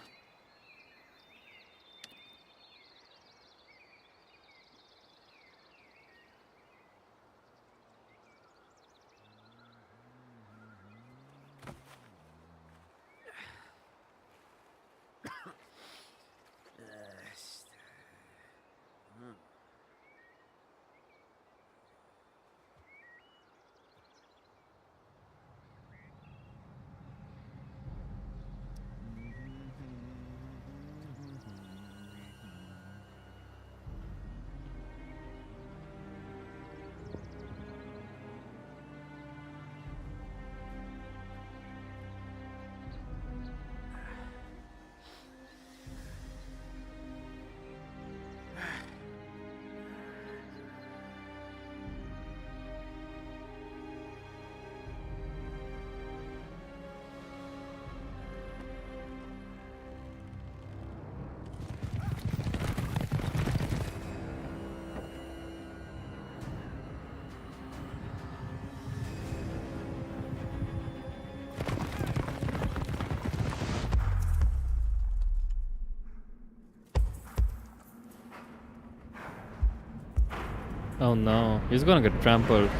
Oh no, he's gonna get trampled.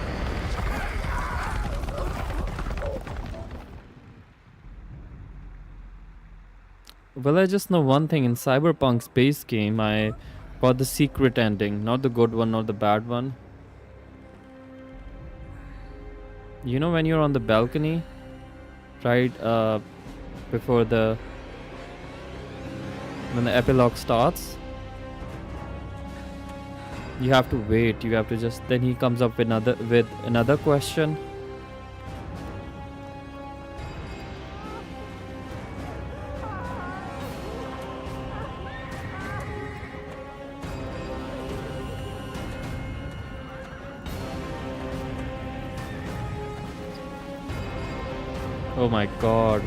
Well, I just know one thing. In Cyberpunk's base game, I got the secret ending. Not the good one, not the bad one. You know when you're on the balcony? Right before when the epilogue starts? You have to wait. You have to just... Then he comes up with another question. Oh my god.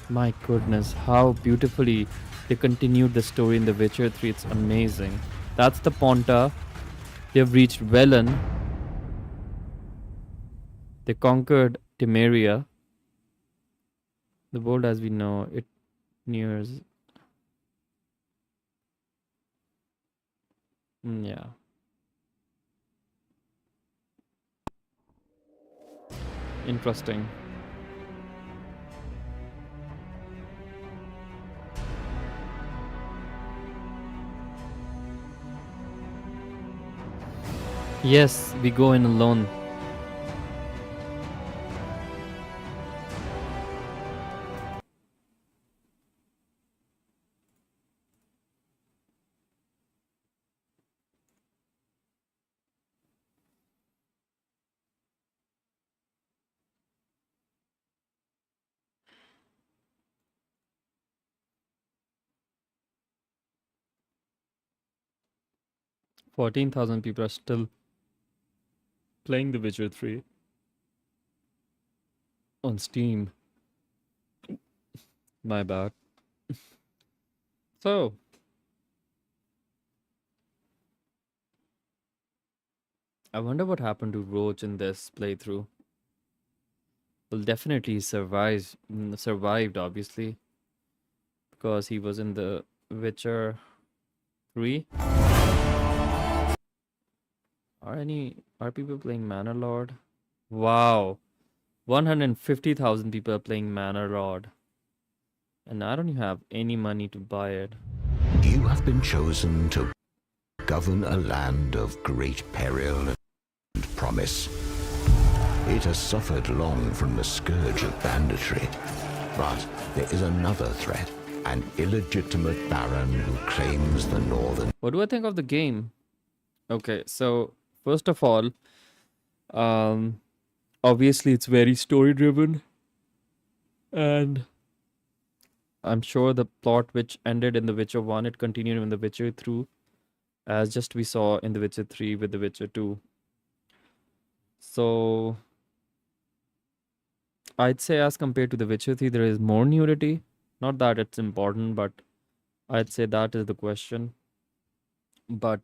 My goodness, how beautifully they continued the story in The Witcher 3. It's amazing. That's the Ponta. They've reached Velen. They conquered Temeria. The world as we know it nears... yeah. Interesting. Yes, we go in alone. $14,000 people are still playing The Witcher 3 on Steam. My bad. So, I wonder what happened to Roach in this playthrough. Well, definitely survived, obviously, because he was in The Witcher 3. Are people playing Manor Lord? Wow, 150,000 people are playing Manor Lord, and I don't have any money to buy it. You have been chosen to govern a land of great peril and promise. It has suffered long from the scourge of banditry, but there is another threat, an illegitimate baron who claims the northern... What do I think of the game? Okay, so first of all, obviously it's very story driven, and I'm sure the plot which ended in The Witcher 1, it continued in The Witcher 2, as just we saw in The Witcher 3 with The Witcher 2. So I'd say as compared to The Witcher 3, there is more nudity. Not that it's important, but I'd say that is the question. But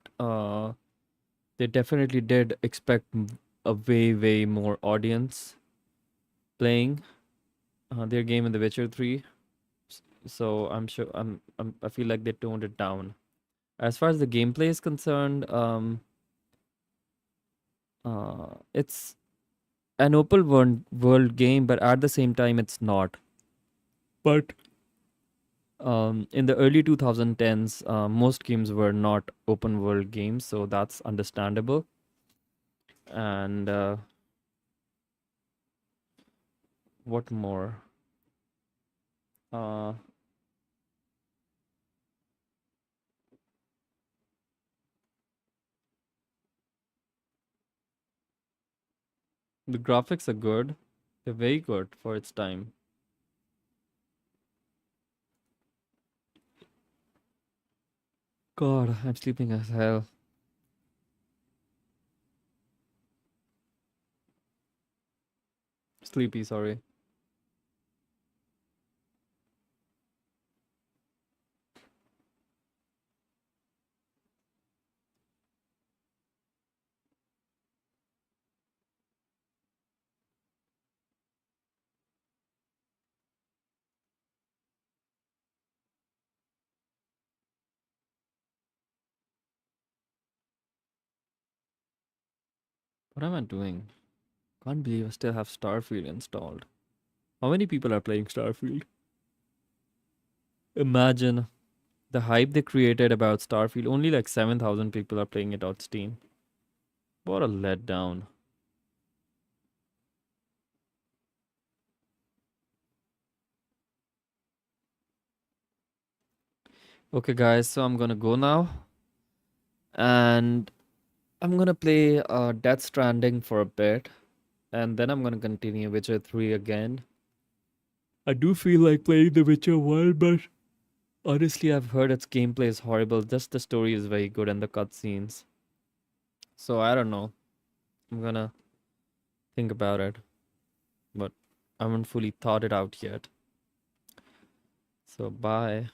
they definitely did expect a way more audience playing their game in The Witcher 3. So I'm sure I feel like they toned it down. As far as the gameplay is concerned, it's an open world game, but at the same time it's not. But in the early 2010s, most games were not open world games, so that's understandable. And what more? The graphics are good. They're very good for its time. God, I'm sleeping as hell. Sleepy, sorry. What am I doing? Can't believe I still have Starfield installed. How many people are playing Starfield? Imagine the hype they created about Starfield. Only like 7,000 people are playing it on Steam. What a letdown. Okay, guys, so I'm gonna go now. And I'm gonna play Death Stranding for a bit. And then I'm gonna continue Witcher 3 again. I do feel like playing The Witcher 1, but honestly, I've heard its gameplay is horrible. Just the story is very good and the cutscenes. So I don't know. I'm gonna think about it. But I haven't fully thought it out yet. So bye.